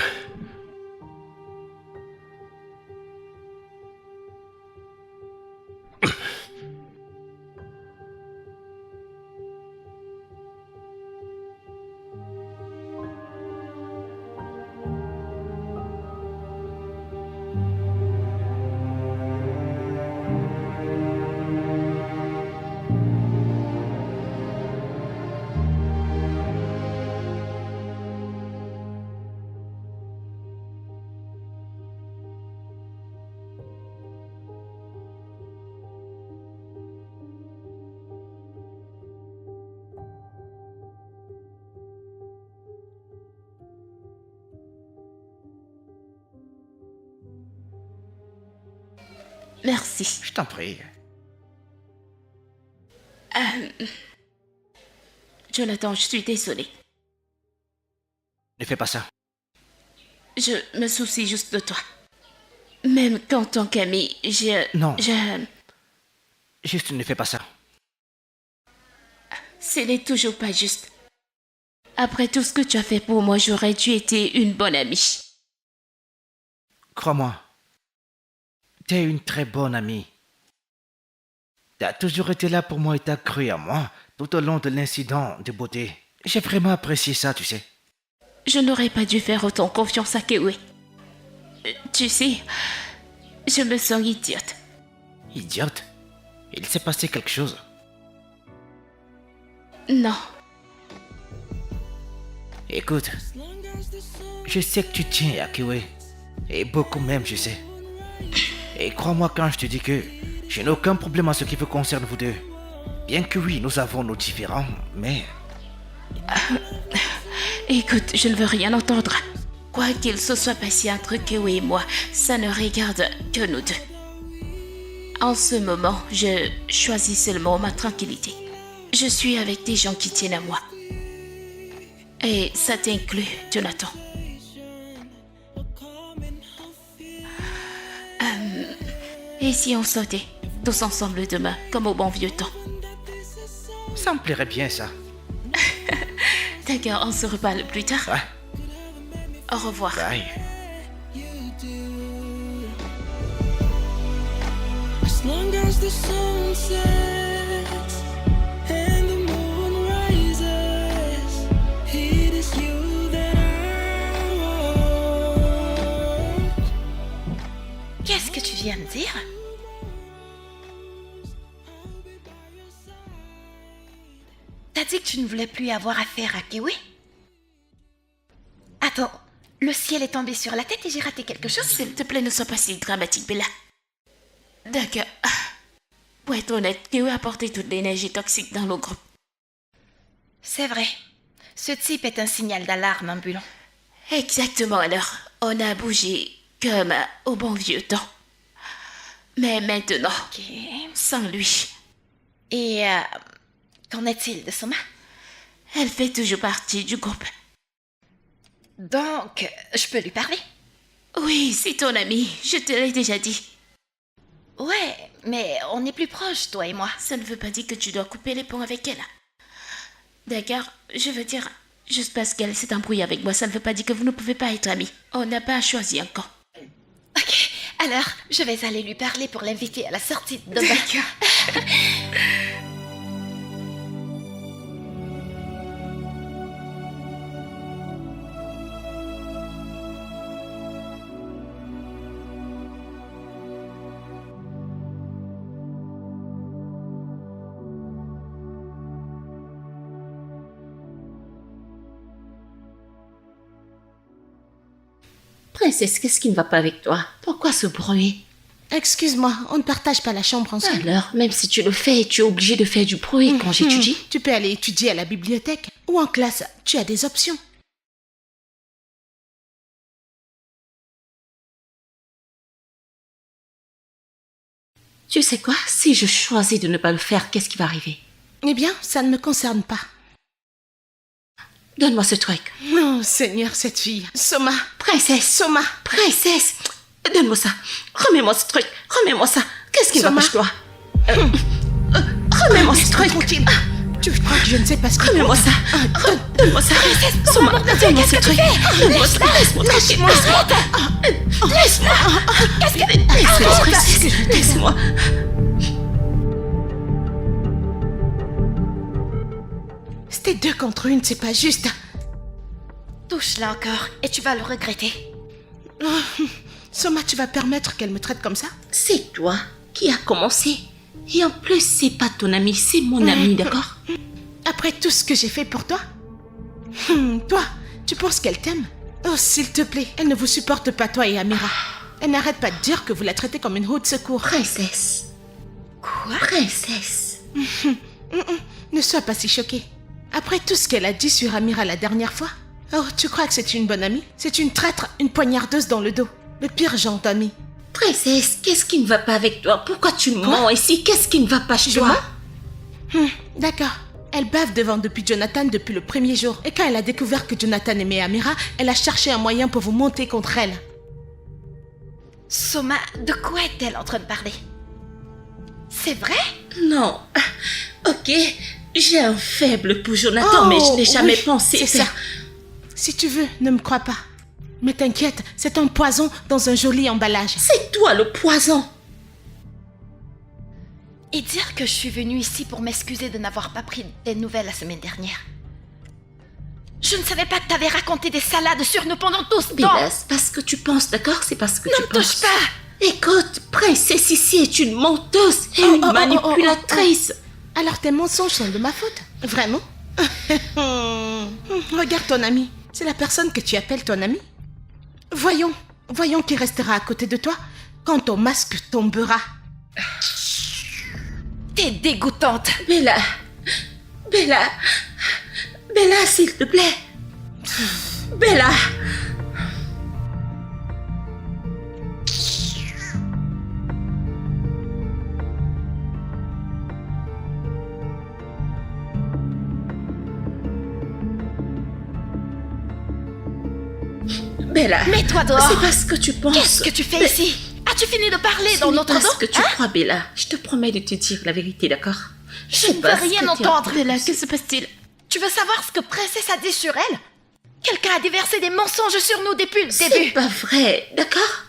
Merci. Je t'en prie. Jonathan, je suis désolée. Ne fais pas ça. Je me soucie juste de toi. Même qu'en tant qu'ami, Non. Juste ne fais pas ça. Ce n'est toujours pas juste. Après tout ce que tu as fait pour moi, j'aurais dû être une bonne amie. Crois-moi. T'es une très bonne amie. T'as toujours été là pour moi et t'as cru à moi tout au long de l'incident de beauté. J'ai vraiment apprécié ça, tu sais. Je n'aurais pas dû faire autant confiance à Kewe. Tu sais, Je me sens idiote. Idiote? Il s'est passé quelque chose. Non. Écoute, je sais que tu tiens à Kiwi. Et beaucoup même, je sais. Et crois-moi quand je te dis que je n'ai aucun problème en ce qui vous concerne vous deux. Bien que oui, nous avons nos différends, mais... Écoute, je ne veux rien entendre. Quoi qu'il se soit passé entre Kiwi et moi, ça ne regarde que nous deux. En ce moment, je choisis seulement ma tranquillité. Je suis avec des gens qui tiennent à moi. Et ça t'inclut, Jonathan. Et si on sortait tous ensemble demain, comme au bon vieux temps? Ça me plairait bien, ça. D'accord, on se reparle plus tard. Ouais. Au revoir. Bye. As long as the sun sets and the moon rises, it is you that I want. Qu'est-ce que tu viens de dire? T'as dit que tu ne voulais plus avoir affaire à Kiwi? Attends, le ciel est tombé sur la tête et j'ai raté quelque chose? S'il te plaît, ne sois pas si dramatique, Bella. D'accord. Pour être honnête, Kiwi a apporté toute l'énergie toxique dans le groupe. C'est vrai. Ce type est un signal d'alarme ambulant. Exactement, alors. On a bougé comme au bon vieux temps. Mais maintenant, Ok. sans lui, Et qu'en est-il de Soma? elle fait toujours partie du groupe. Donc, je peux lui parler? Oui, c'est ton ami, je te l'ai déjà dit. Ouais, mais on est plus proches, toi et moi. Ça ne veut pas dire que tu dois couper les ponts avec elle. D'accord, je veux dire, juste parce qu'elle s'est embrouillée avec moi, ça ne veut pas dire que vous ne pouvez pas être amis. On n'a pas choisi encore. Ok, alors je vais aller lui parler pour l'inviter à la sortie de demain. D'accord. Princesse, qu'est-ce qui ne va pas avec toi? Pourquoi ce bruit? Excuse-moi, on ne partage pas la chambre ensemble. Alors, même si tu le fais, tu es obligé de faire du bruit quand j'étudie. Tu peux aller étudier à la bibliothèque ou en classe, tu as des options. Tu sais quoi? Si je choisis de ne pas le faire, qu'est-ce qui va arriver? Eh bien, ça ne me concerne pas. Donne-moi ce truc. Oh, Seigneur, cette fille. Soma. Princesse! Soma. Princesse! Donne-moi ça. Remets-moi ce truc. Remets-moi ça. Qu'est-ce qui ne va pas chez toi? Remets-moi ce truc. Tranquille. Tu crois que je ne sais pas ce que... Remets-moi ça. Donne-moi ça. Soma, donne-moi ce truc. Donne-moi ça. Laisse-moi tranquille. Laisse-moi. Laisse-moi. Laisse-moi. C'était 2 contre 1, c'est pas juste. Touche-la encore et tu vas le regretter. Soma, tu vas permettre qu'elle me traite comme ça? C'est toi qui as commencé. Et en plus, c'est pas ton ami, c'est mon ami, d'accord? Après tout ce que j'ai fait pour toi? Toi, tu penses qu'elle t'aime? Oh, s'il te plaît, elle ne vous supporte pas, toi et Amira. Elle n'arrête pas de dire que vous la traitez comme une roue de secours. Princesse. Quoi? Princesse. Ne sois pas si choquée. Après tout ce qu'elle a dit sur Amira la dernière fois? Oh, tu crois que c'est une bonne amie? C'est une traître, une poignardeuse dans le dos. Le pire genre d'ami. Princesse, qu'est-ce qui ne va pas avec toi? Pourquoi tu mens ici? Qu'est-ce qui ne va pas chez Je toi? D'accord. Elle bave devant depuis Jonathan depuis le premier jour. Et quand elle a découvert que Jonathan aimait Amira, elle a cherché un moyen pour vous monter contre elle. Soma, de quoi est-elle en train de parler? C'est vrai? Non. Ok, j'ai un faible pour Jonathan, mais je n'ai jamais pensé c'est faire... ça. Si tu veux, ne me crois pas. Mais t'inquiète, c'est un poison dans un joli emballage. C'est toi le poison. Et dire que je suis venue ici pour m'excuser de n'avoir pas pris des nouvelles la semaine dernière. Je ne savais pas que t'avais raconté des salades sur nous pendant tout ce temps. Bella, c'est parce que tu penses, d'accord? C'est parce que tu Ne me touche penses. pas! Écoute, princesse ici est une menteuse et une manipulatrice. Alors tes mensonges sont de ma faute? Vraiment? Regarde ton ami. C'est la personne que tu appelles ton ami. Voyons qui restera à côté de toi quand ton masque tombera. T'es dégoûtante. Bella, s'il te plaît. Bella. Bella, mets-toi dehors. C'est pas ce que tu penses. Qu'est-ce que tu fais ici? As-tu fini de parler dans notre dos? C'est ce que tu crois, Bella. Je te promets de te dire la vérité, d'accord? Je ne veux rien entendre. Bella, que se passe-t-il? Tu veux savoir ce que Princesse a dit sur elle? Quelqu'un a déversé des mensonges sur nous depuis le début. C'est pas vrai, d'accord?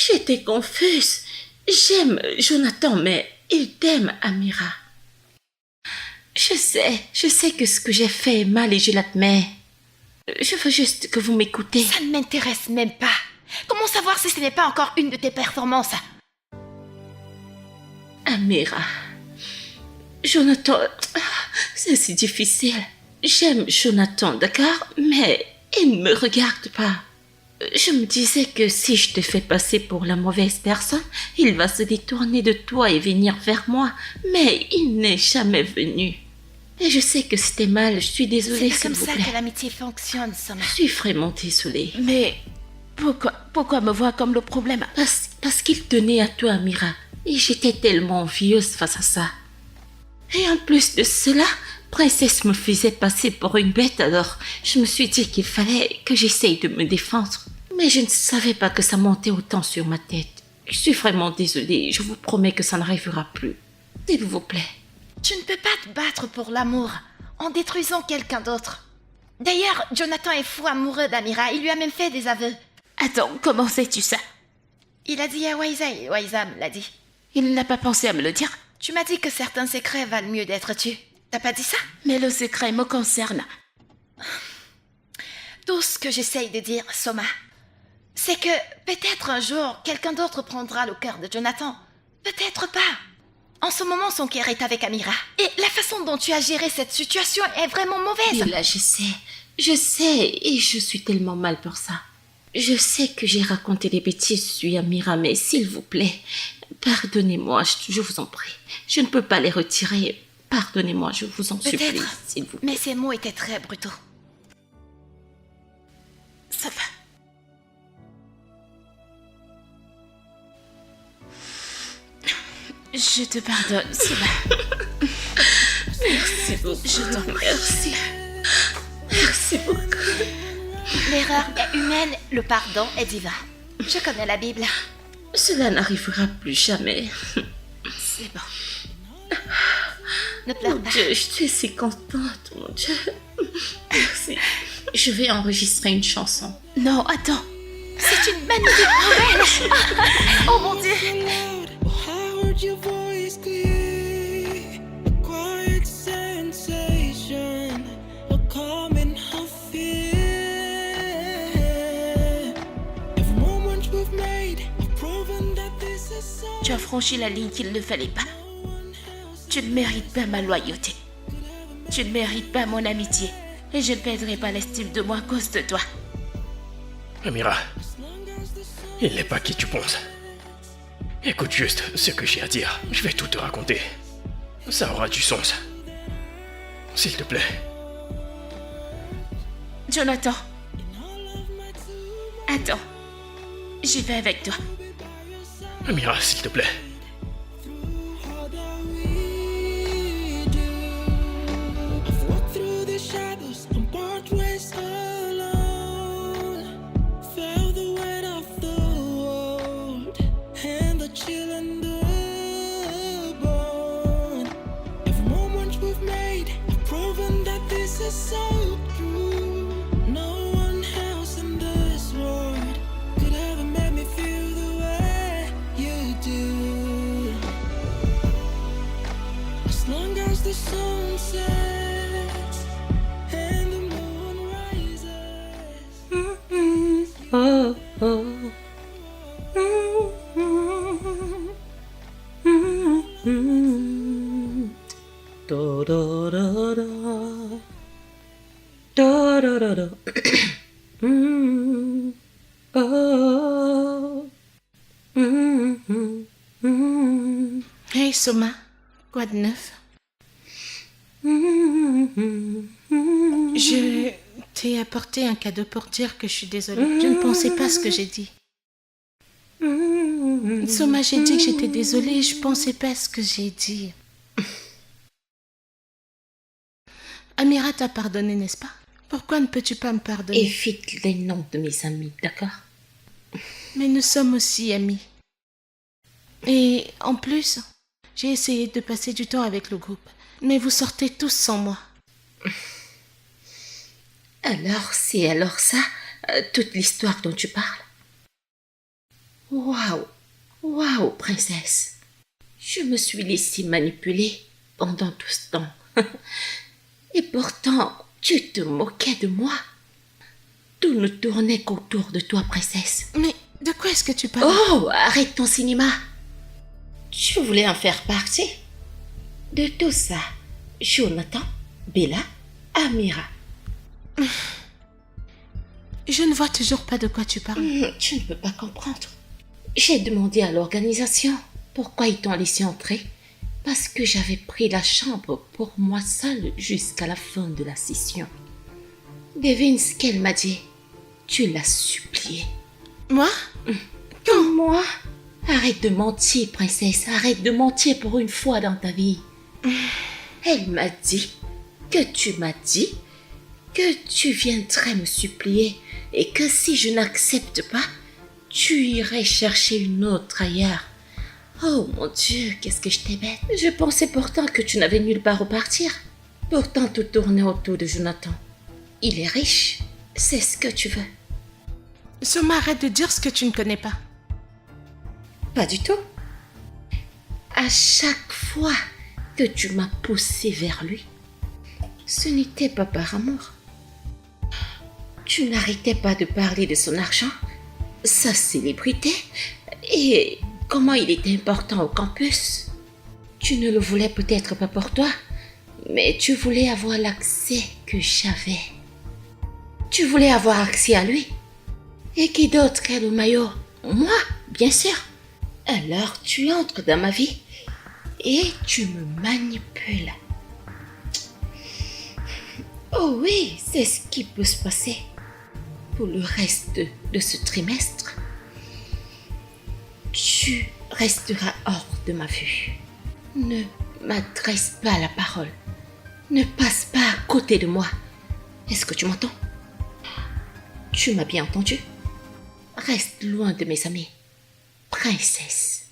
J'étais confuse. J'aime Jonathan, mais il t'aime, Amira. Je sais que ce que j'ai fait est mal et je l'admets. Je veux juste que vous m'écoutez. Ça ne m'intéresse même pas. Comment savoir si ce n'est pas encore une de tes performances? Amira, Jonathan, c'est si difficile. J'aime Jonathan, d'accord? Mais il ne me regarde pas. Je me disais que si je te fais passer pour la mauvaise personne, il va se détourner de toi et venir vers moi. Mais il n'est jamais venu. Et je sais que c'était mal, je suis désolée, C'est s'il comme vous ça plaît. que l'amitié fonctionne, Soma. Je suis vraiment désolée. Mais pourquoi me voir comme le problème? Parce qu'il tenait à toi, Amira. Et j'étais tellement envieuse face à ça. Et en plus de cela, Princesse me faisait passer pour une bête, alors je me suis dit qu'il fallait que j'essaye de me défendre. Mais je ne savais pas que ça montait autant sur ma tête. Je suis vraiment désolée, je vous promets que ça n'arrivera plus. S'il vous plaît. Tu ne peux pas te battre pour l'amour en détruisant quelqu'un d'autre. D'ailleurs, Jonathan est fou amoureux d'Amira. Il lui a même fait des aveux. Attends, comment sais-tu ça? Il a dit à Waiza et Waiza me l'a dit. Il n'a pas pensé à me le dire. Tu m'as dit que certains secrets valent mieux d'être tus. T'as pas dit ça? Mais le secret me concerne. Tout ce que j'essaye de dire, Soma, c'est que peut-être un jour, quelqu'un d'autre prendra le cœur de Jonathan. Peut-être pas. En ce moment, son cœur est avec Amira. Et la façon dont tu as géré cette situation est vraiment mauvaise. Et là, je sais, et je suis tellement mal pour ça. Je sais que j'ai raconté des bêtises sur Amira, mais s'il vous plaît, pardonnez-moi, je vous en prie. Je ne peux pas les retirer. Pardonnez-moi, je vous en supplie, Peut-être, s'il vous plaît. mais ces mots étaient très brutaux. Ça va. Je te pardonne, Soma. Merci beaucoup. Je t'en remercie. Merci beaucoup. L'erreur est humaine, le pardon est divin. Je connais la Bible. Cela n'arrivera plus jamais. C'est bon. Ne pleure Mon pas. Dieu, je suis si contente, mon Dieu. Merci. Je vais enregistrer une chanson. Non, attends. C'est une magnifique nouvelle. Oh mon Dieu. I heard your voice clear, a quiet sensation, a calming of fear. Every moment we've made, I've proven that this is so. Tu as franchi la ligne qu'il ne fallait pas. Tu ne mérites pas ma loyauté. Tu ne mérites pas mon amitié. Et je ne perdrai pas l'estime de moi à cause de toi. Amira, il n'est pas qui tu penses. Écoute juste ce que j'ai à dire. Je vais tout te raconter. Ça aura du sens. S'il te plaît. Jonathan. Attends. J'y vais avec toi. Amira, s'il te plaît. I've walked through the shadows and part ways alone. Felt the weight of the world and the chill in the bone. Every moment we've made, I've proven that this is so true. No one else in this world could ever make me feel the way you do. As long as the sun sets and the moon rises. Oh, oh. Hey Soma, quoi de neuf? Je t'ai apporté un cadeau pour dire que je suis désolée. Je ne pensais pas ce que j'ai dit. Soma, j'ai dit que j'étais désolée, je pensais pas ce que j'ai dit. Amira t'a pardonné, n'est-ce pas? Pourquoi ne peux-tu pas me pardonner? Évite les noms de mes amis, d'accord? Mais nous sommes aussi amis. Et en plus, j'ai essayé de passer du temps avec le groupe. Mais vous sortez tous sans moi. Alors, c'est alors ça, toute l'histoire dont tu parles? Waouh, waouh, princesse. Je me suis laissée manipuler pendant tout ce temps. Et pourtant, tu te moquais de moi. Tout ne tournait qu'autour de toi, princesse. Mais de quoi est-ce que tu parles? Oh, arrête ton cinéma. Tu voulais en faire partie? De tout ça, Jonathan, Bella, Amira. Je ne vois toujours pas de quoi tu parles. Tu ne peux pas comprendre. J'ai demandé à l'organisation pourquoi ils t'ont laissé entrer. Parce que j'avais pris la chambre pour moi seule jusqu'à la fin de la session. Devine ce qu'elle m'a dit. Tu l'as supplié. Moi? Comme moi? Arrête de mentir, princesse. Arrête de mentir pour une fois dans ta vie. Elle m'a dit que tu viendrais me supplier et que si je n'accepte pas, tu irais chercher une autre ailleurs. Oh mon Dieu, qu'est-ce que je t'ai bête. Je pensais pourtant que tu n'avais nulle part où partir. Pourtant tout tournait autour de Jonathan. Il est riche, c'est ce que tu veux. Soma, arrête de dire ce que tu ne connais pas. Pas du tout. À chaque fois que tu m'as poussé vers lui, ce n'était pas par amour. Tu n'arrêtais pas de parler de son argent, sa célébrité et comment il était important au campus. Tu ne le voulais peut-être pas pour toi, mais tu voulais avoir l'accès que j'avais. Tu voulais avoir accès à lui. Et qui d'autre qu'elle au maillot? Moi, bien sûr. Alors tu entres dans ma vie et tu me manipules. Oh oui, c'est ce qui peut se passer. Pour le reste de ce trimestre, tu resteras hors de ma vue. Ne m'adresse pas la parole. Ne passe pas à côté de moi. Est-ce que tu m'entends? Tu m'as bien entendu? Reste loin de mes amis. Princesse.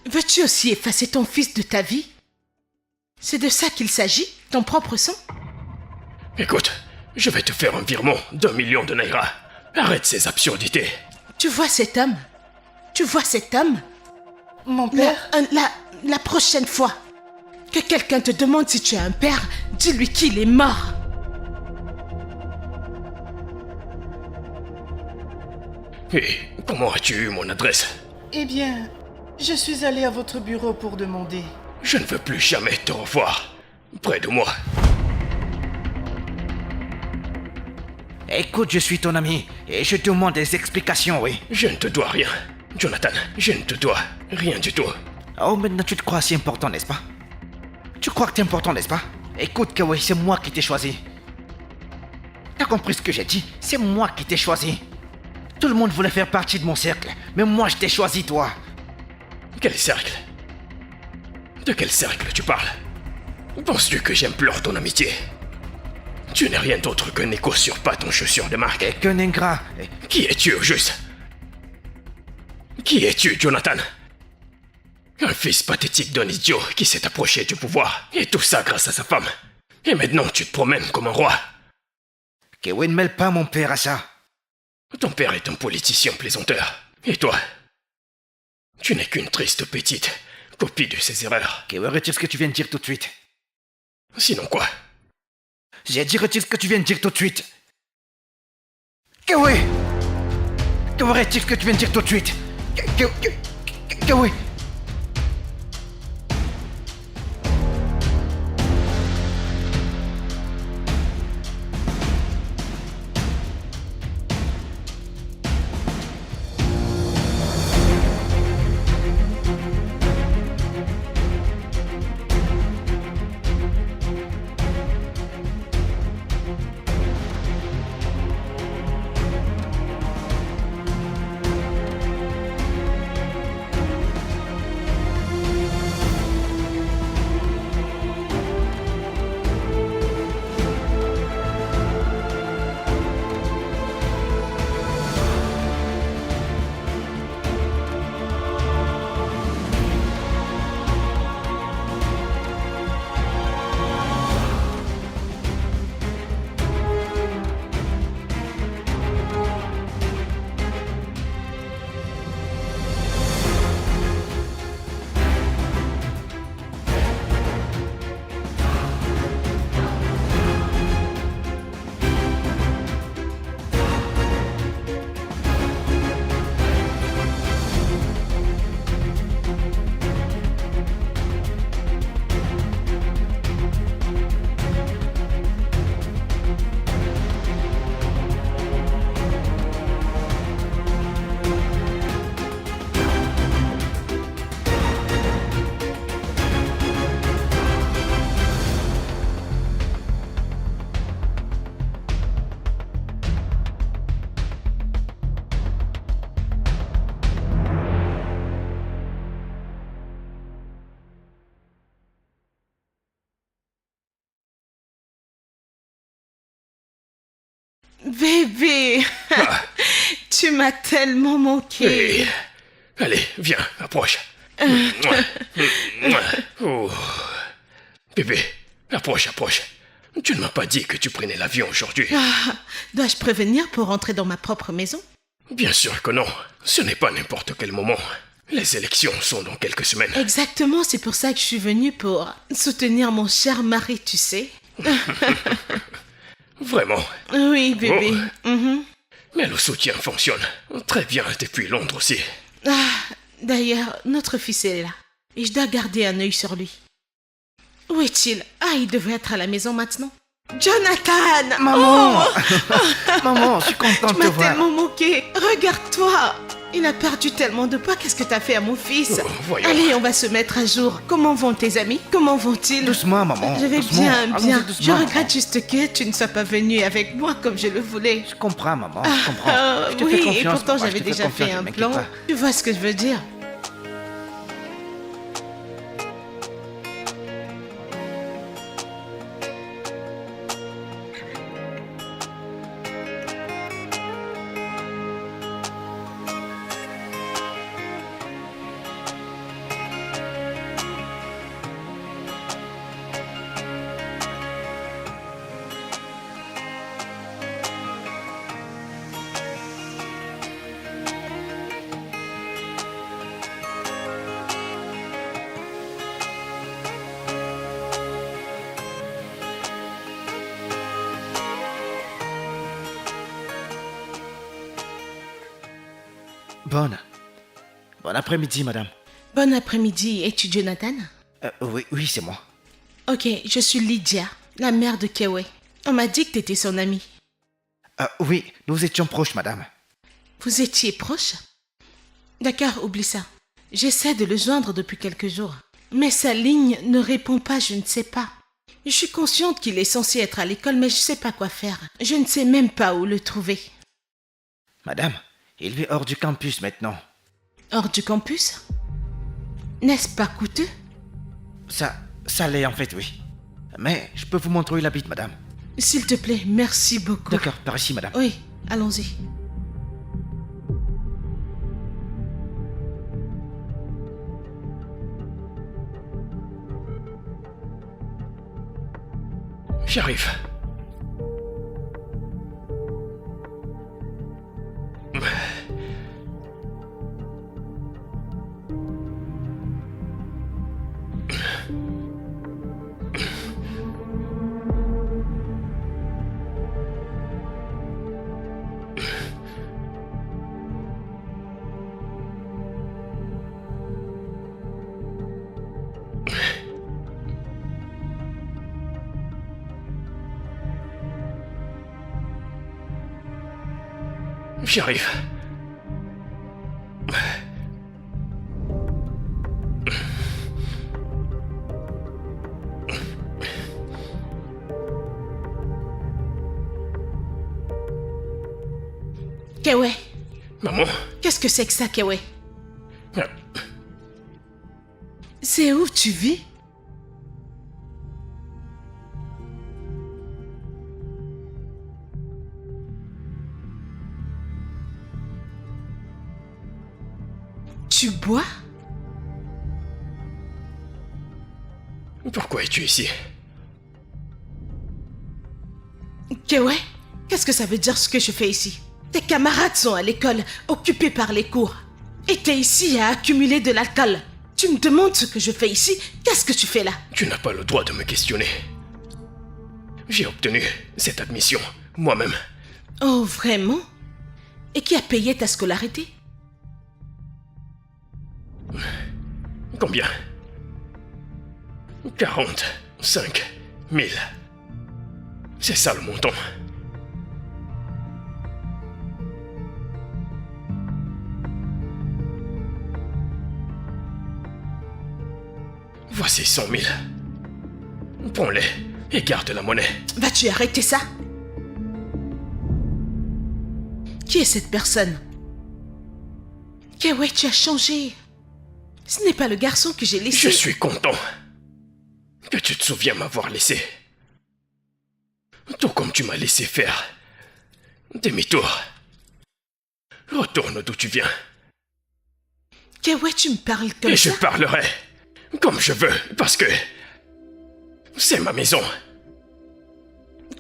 Veux-tu aussi effacer ton fils de ta vie? C'est de ça qu'il s'agit, ton propre sang? Écoute, je vais te faire un virement d'1 million de naira. Arrête ces absurdités. Tu vois cet homme? Tu vois cet homme? Mon père? La prochaine fois que quelqu'un te demande si tu as un père, dis-lui qu'il est mort. Et comment as-tu eu mon adresse? Eh bien, je suis allé à votre bureau pour demander. Je ne veux plus jamais te revoir près de moi. Écoute, je suis ton ami et je te demande des explications, oui. Je ne te dois rien. Jonathan, je ne te dois rien du tout. Oh, maintenant tu te crois si important, n'est-ce pas? Tu crois que t'es important, n'est-ce pas? Écoute, Kawaii, c'est moi qui t'ai choisi. T'as compris ce que j'ai dit? C'est moi qui t'ai choisi. Tout le monde voulait faire partie de mon cercle, mais moi je t'ai choisi, toi. Quel cercle? De quel cercle tu parles? Penses-tu que j'implore ton amitié? Tu n'es rien d'autre qu'un écho sur pattes en chaussures de marque. Et qu'un ingrat. Qui es-tu au juste? Qui es-tu, Jonathan? Un fils pathétique d'un idiot qui s'est approché du pouvoir, et tout ça grâce à sa femme. Et maintenant tu te promènes comme un roi. Kawaii, ne mêle pas mon père à ça. Ton père est un politicien plaisanteur. Et toi? Tu n'es qu'une triste petite copie de ses erreurs. Kawaii, retire ce que tu viens de dire tout de suite. Sinon quoi? J'ai dit retire ce que tu viens de dire tout de suite. Kawaii! Kawaii, retire ce que tu viens de dire tout de suite. Kawaii! Bébé, tu m'as tellement manqué. Hey. Allez, viens, approche. Oh. Bébé, approche. Tu ne m'as pas dit que tu prenais l'avion aujourd'hui. Dois-je prévenir pour rentrer dans ma propre maison? Bien sûr que non. Ce n'est pas n'importe quel moment. Les élections sont dans quelques semaines. Exactement, c'est pour ça que je suis venue pour soutenir mon cher mari, tu sais. Vraiment? Oui, bébé. Oh. Mais le soutien fonctionne très bien depuis Londres aussi. D'ailleurs, notre fils est là. Et je dois garder un œil sur lui. Où est-il? Il devrait être à la maison maintenant. Jonathan! Maman! Oh. Maman, je suis contente de te Tu m'as voir. tellement moqué. Regarde-toi. Il a perdu tellement de poids. Qu'est-ce que t'as fait à mon fils? Voyons. Allez, on va se mettre à jour. Comment vont tes amis? Comment vont-ils? Doucement, maman. Je vais doucement. bien. Allons-y doucement, Je maman. regrette juste que tu ne sois pas venu avec moi comme je le voulais. Je comprends, maman, je comprends. Je te fais Oui, confiance, et pourtant maman, je j'avais te fais déjà confiance, fait ne un m'inquiète plan. pas. Tu vois ce que je veux dire? Bon après-midi, madame. Bon après-midi, es-tu Jonathan? Oui, c'est moi. Ok, je suis Lydia, la mère de Kewei. On m'a dit que t'étais son amie. Oui, nous étions proches, madame. Vous étiez proches? D'accord, oublie ça. J'essaie de le joindre depuis quelques jours. Mais sa ligne ne répond pas, je ne sais pas. Je suis consciente qu'il est censé être à l'école, mais je ne sais pas quoi faire. Je ne sais même pas où le trouver. Madame, il vit hors du campus maintenant. Hors du campus? N'est-ce pas coûteux? Ça l'est en fait, oui. Mais je peux vous montrer où il habite, madame. S'il te plaît, merci beaucoup. D'accord, par ici, madame. Oui, allons-y. J'arrive. J'arrive. Kewei, Maman. qu'est-ce que c'est que ça, Kewei? Ah, C'est où tu vis? Tu bois? Pourquoi es-tu ici? Kewei, qu'est-ce que ça veut dire ce que je fais ici? Tes camarades sont à l'école, occupés par les cours. Et t'es ici à accumuler de l'alcool. Tu me demandes ce que je fais ici? Qu'est-ce que tu fais là? Tu n'as pas le droit de me questionner. J'ai obtenu cette admission moi-même. Oh, vraiment? Et qui a payé ta scolarité? Combien? 45 000. C'est ça le montant. Voici 100 000. Prends-les et garde la monnaie. Vas-tu arrêter ça? Qui est cette personne? Kewei, tu as changé. Ce n'est pas le garçon que j'ai laissé. Je suis content que tu te souviens m'avoir laissé. Tout comme tu m'as laissé faire. Demi-tour. Retourne d'où tu viens. Kewei, tu me parles comme Et ça? je parlerai comme je veux, parce que c'est ma maison.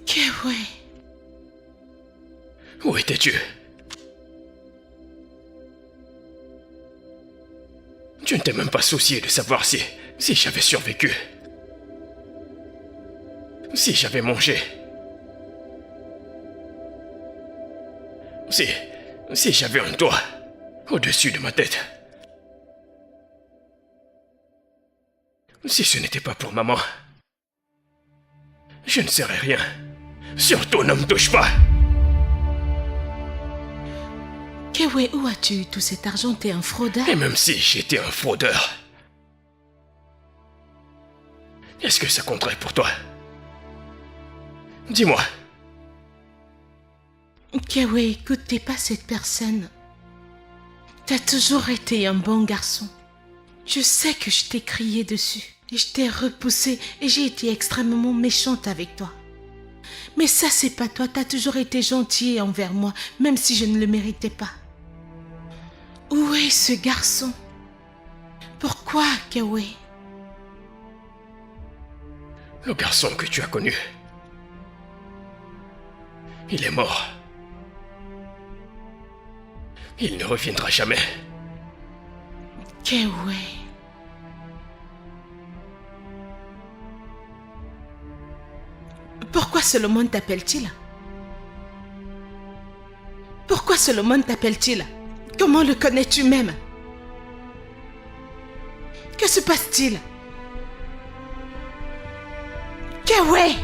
Kewei. Où étais-tu? Tu ne t'es même pas soucié de savoir si j'avais survécu. Si j'avais mangé. Si j'avais un toit au-dessus de ma tête. Si ce n'était pas pour maman, je ne serais rien. Surtout ne me touche pas. Kewei, où as-tu eu tout cet argent? T'es un fraudeur? Et même si j'étais un fraudeur, est-ce que ça compterait pour toi? Dis-moi. Kewei, écoute, t'es pas cette personne. T'as toujours été un bon garçon. Je sais que je t'ai crié dessus, et je t'ai repoussé, et j'ai été extrêmement méchante avec toi. Mais ça, c'est pas toi, t'as toujours été gentil envers moi, même si je ne le méritais pas. Où est ce garçon? Pourquoi, Kewei? Le garçon que tu as connu, il est mort. Il ne reviendra jamais. Kewei. Pourquoi Solomon t'appelle-t-il? Pourquoi Solomon t'appelle-t-il? Comment le connais-tu même? Que se passe-t-il? Kawaii!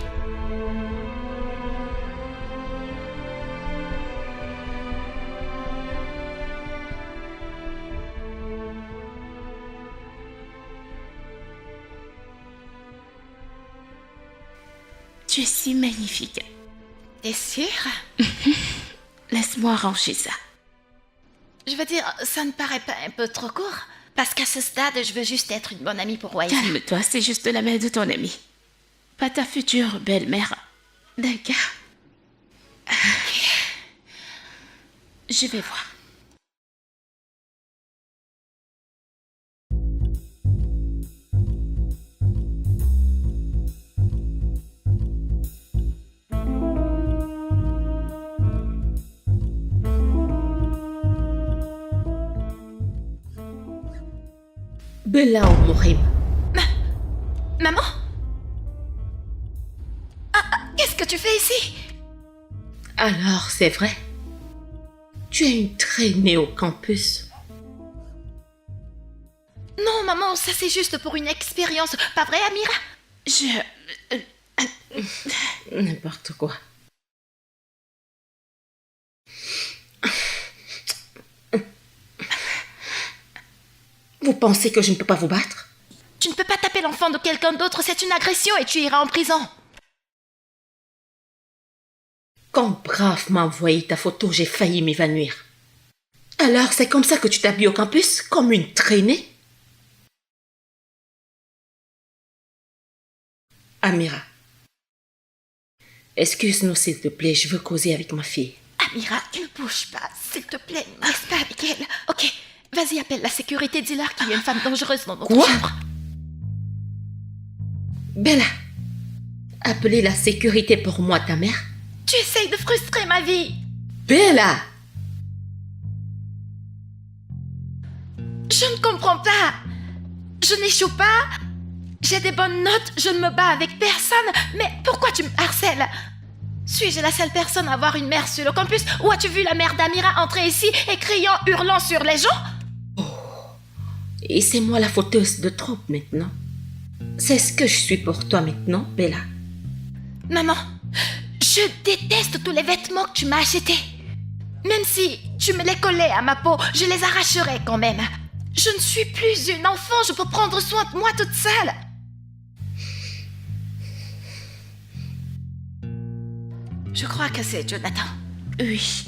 Tu es si magnifique. T'es sûre? Laisse-moi ranger ça. Je veux dire, ça ne paraît pas un peu trop court? Parce qu'à ce stade, je veux juste être une bonne amie pour Wise. Calme-toi, c'est juste la mère de ton ami. Pas ta future belle-mère. D'accord. Je vais voir. Bella ou Morim. Maman? Qu'est-ce que tu fais ici? Alors, c'est vrai. Tu as une traînée au campus. Non, maman, ça c'est juste pour une expérience. Pas vrai, Amira? N'importe quoi. Vous pensez que je ne peux pas vous battre? Tu ne peux pas taper l'enfant de quelqu'un d'autre, c'est une agression et tu iras en prison. Quand Brave m'a envoyé ta photo, j'ai failli m'évanouir. Alors, c'est comme ça que tu t'habilles au campus? Comme une traînée? Amira, excuse-nous s'il te plaît, je veux causer avec ma fille. Amira, ne bouge pas, s'il te plaît, ne reste pas avec elle. Ok, vas-y, appelle la sécurité, dis-leur qu'il y a une femme dangereuse dans notre Quoi? chambre. Bella, appelez la sécurité pour moi, ta mère. Tu essayes de frustrer ma vie. Bella! Je ne comprends pas. Je n'échoue pas. J'ai des bonnes notes, je ne me bats avec personne. Mais pourquoi tu me harcèles? Suis-je la seule personne à avoir une mère sur le campus? Ou as-tu vu la mère d'Amira entrer ici et criant, hurlant sur les gens? Et c'est moi la fauteuse de troupe maintenant. C'est ce que je suis pour toi maintenant, Bella. Maman, je déteste tous les vêtements que tu m'as achetés. Même si tu me les collais à ma peau, je les arracherais quand même. Je ne suis plus une enfant, je peux prendre soin de moi toute seule. Je crois que c'est Jonathan. Oui.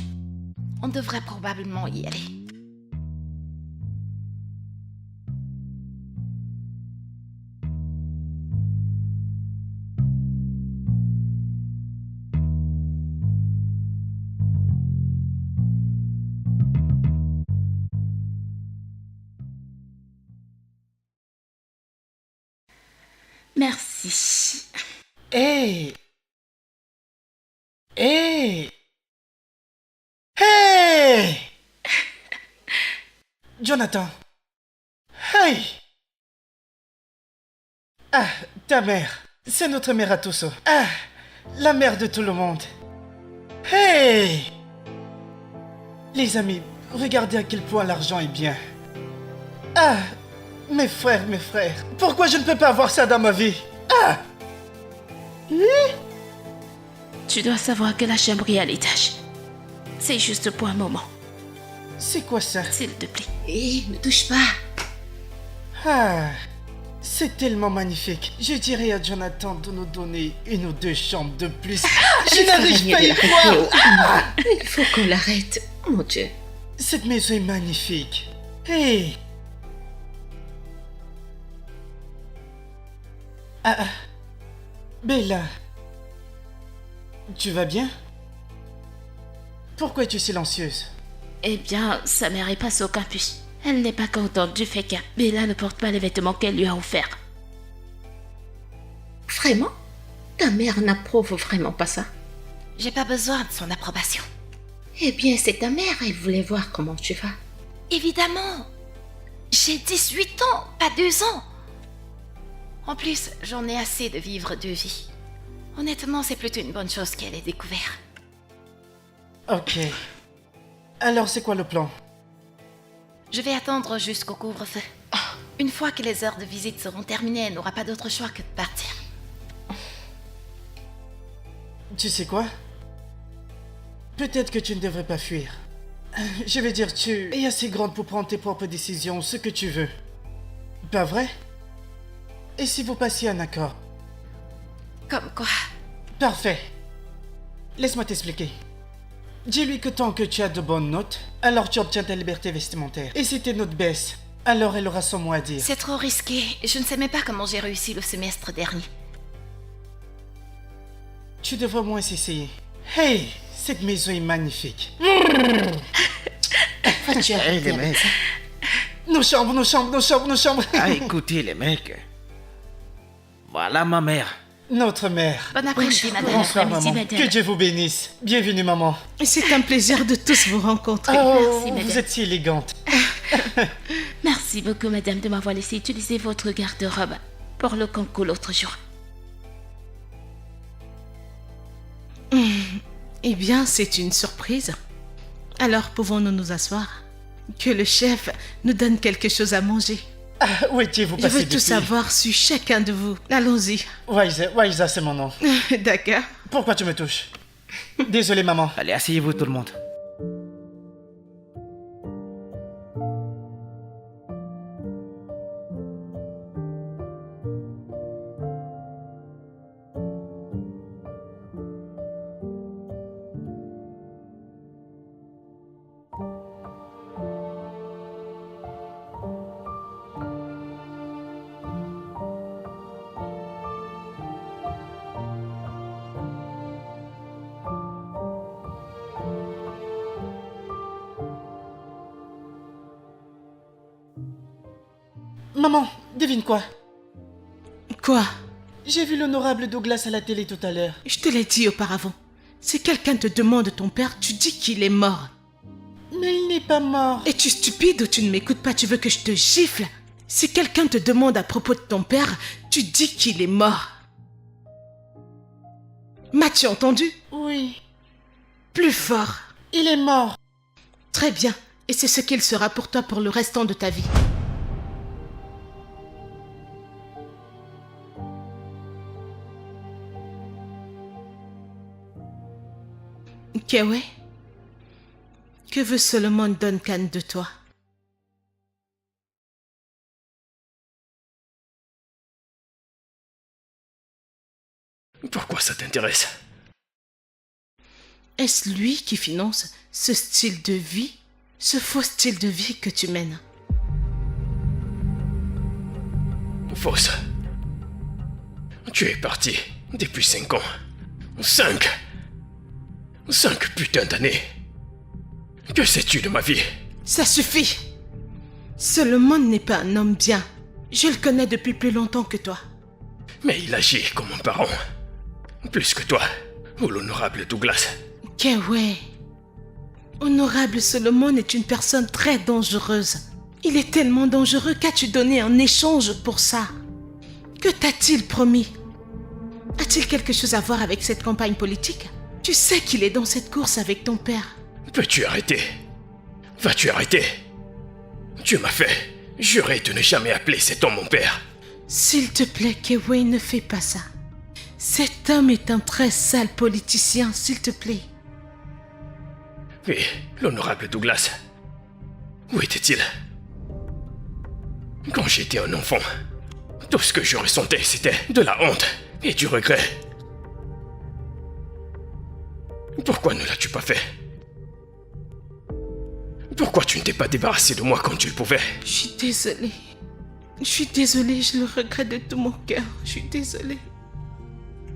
On devrait probablement y aller. Merci. Hey! Hey! Hey! Jonathan! Hey! Ah, ta mère. C'est notre mère à tous. Ah, la mère de tout le monde. Hey! Les amis, regardez à quel point l'argent est bien. Ah! Mes frères, pourquoi je ne peux pas avoir ça dans ma vie? Ah! Tu dois savoir que la chambre est à l'étage. C'est juste pour un moment. C'est quoi ça? S'il te plaît. Hé, ne touche pas. Ah! C'est tellement magnifique. Je dirais à Jonathan de nous donner une ou deux chambres de plus. Je n'arrive pas à y croire! Ah! Il faut qu'on l'arrête. Mon Dieu. Cette maison est magnifique. Hey! Ah! Bella! Tu vas bien? Pourquoi es-tu silencieuse? Eh bien, sa mère est passée au campus. Elle n'est pas contente du fait que Bella ne porte pas les vêtements qu'elle lui a offerts. Vraiment? Ta mère n'approuve vraiment pas ça? J'ai pas besoin de son approbation. Eh bien, c'est ta mère, elle voulait voir comment tu vas. Évidemment. J'ai 18 ans, pas 2 ans. En plus, j'en ai assez de vivre 2 vies. Honnêtement, c'est plutôt une bonne chose qu'elle ait découvert. Ok. Alors, c'est quoi le plan? Je vais attendre jusqu'au couvre-feu. Une fois que les heures de visite seront terminées, elle n'aura pas d'autre choix que de partir. Tu sais quoi? Peut-être que tu ne devrais pas fuir. Je vais dire, tu es assez grande pour prendre tes propres décisions, ce que tu veux. Pas vrai? Et si vous passiez un accord? Comme quoi? Parfait. Laisse-moi t'expliquer. Dis-lui que tant que tu as de bonnes notes, alors tu obtiens ta liberté vestimentaire. Et si tes notes baissent, alors elle aura son mot à dire. C'est trop risqué. Je ne sais même pas comment j'ai réussi le semestre dernier. Tu devrais au moins essayer. Hey, cette maison est magnifique. Vas-tu Hey, arrêter les avec mecs. ça? Nos chambres, nos chambres, nos chambres, nos chambres. Ah, écoutez, les mecs. Voilà ma mère. Notre mère. Bon après-midi, madame. Bonsoir, après-midi, maman. madame. Que Dieu vous bénisse. Bienvenue, maman. C'est un plaisir de tous vous rencontrer. Oh, Merci, vous madame. êtes si élégante. Merci beaucoup, madame, de m'avoir laissé utiliser votre garde-robe pour le concours l'autre jour. Eh bien, c'est une surprise. Alors, pouvons-nous nous asseoir? Que le chef nous donne quelque chose à manger. Ah, où étiez-vous Je passé veux depuis? tout savoir sur chacun de vous. Allons-y. Waiza, c'est mon nom. D'accord. Pourquoi tu me touches? Désolé, maman. Allez, asseyez-vous tout le monde. Maman, devine quoi? Quoi? J'ai vu l'honorable Douglas à la télé tout à l'heure. Je te l'ai dit auparavant. Si quelqu'un te demande ton père, tu dis qu'il est mort. Mais il n'est pas mort. Es-tu stupide ou tu ne m'écoutes pas? Tu veux que je te gifle? Si quelqu'un te demande à propos de ton père, tu dis qu'il est mort. M'as-tu entendu? Oui, Plus fort. il est mort. Très bien. Et c'est ce qu'il sera pour toi pour le restant de ta vie. Kewe, que veut Solomon Duncan de toi? Pourquoi ça t'intéresse? Est-ce lui qui finance ce style de vie, ce faux style de vie que tu mènes? Fausse. Tu es parti depuis 5 ans. 5 putains d'années. Que sais-tu de ma vie? Ça suffit. Solomon n'est pas un homme bien. Je le connais depuis plus longtemps que toi. Mais il agit comme un parent. Plus que toi, ou l'honorable Douglas. Kewe, Honorable Solomon est une personne très dangereuse. Il est tellement dangereux qu'as-tu donné en échange pour ça? Que t'a-t-il promis? A-t-il quelque chose à voir avec cette campagne politique? Tu sais qu'il est dans cette course avec ton père. Peux-tu arrêter? Vas-tu arrêter? Tu m'as fait jurer de ne jamais appeler cet homme mon père. S'il te plaît, Kewe, ne fais pas ça. Cet homme est un très sale politicien, s'il te plaît. Oui, l'honorable Douglas. Où était-il? Quand j'étais un enfant, tout ce que je ressentais, c'était de la honte et du regret. Pourquoi ne l'as-tu pas fait? Pourquoi tu ne t'es pas débarrassé de moi quand tu le pouvais? Je suis désolée. Je suis désolée, je le regrette de tout mon cœur. Je suis désolée.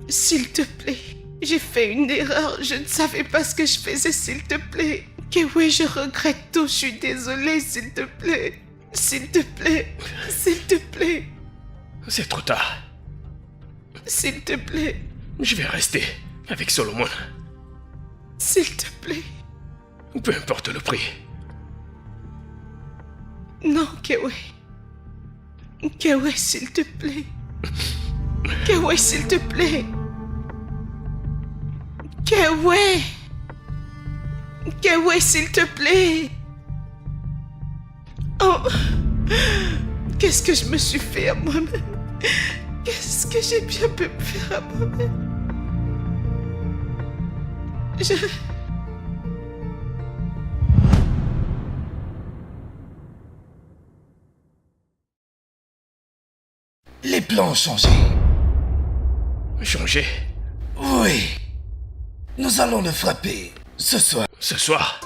S'il te plaît, j'ai fait une erreur. Je ne savais pas ce que je faisais, s'il te plaît. Kewe, je regrette tout. Je suis désolée, s'il te plaît. S'il te plaît. S'il te plaît. C'est trop tard. S'il te plaît. Je vais rester avec Solomon. S'il te plaît. Peu importe le prix. Non, Kewe. Kewe, s'il te plaît. Kewe, s'il te plaît. Kewe. Kewe, s'il te plaît. Qu'est-ce que je me suis fait à moi-même? Qu'est-ce que j'ai bien pu me faire à moi-même? Les plans ont changé. Changer? Oui. Nous allons le frapper ce soir. Ce soir?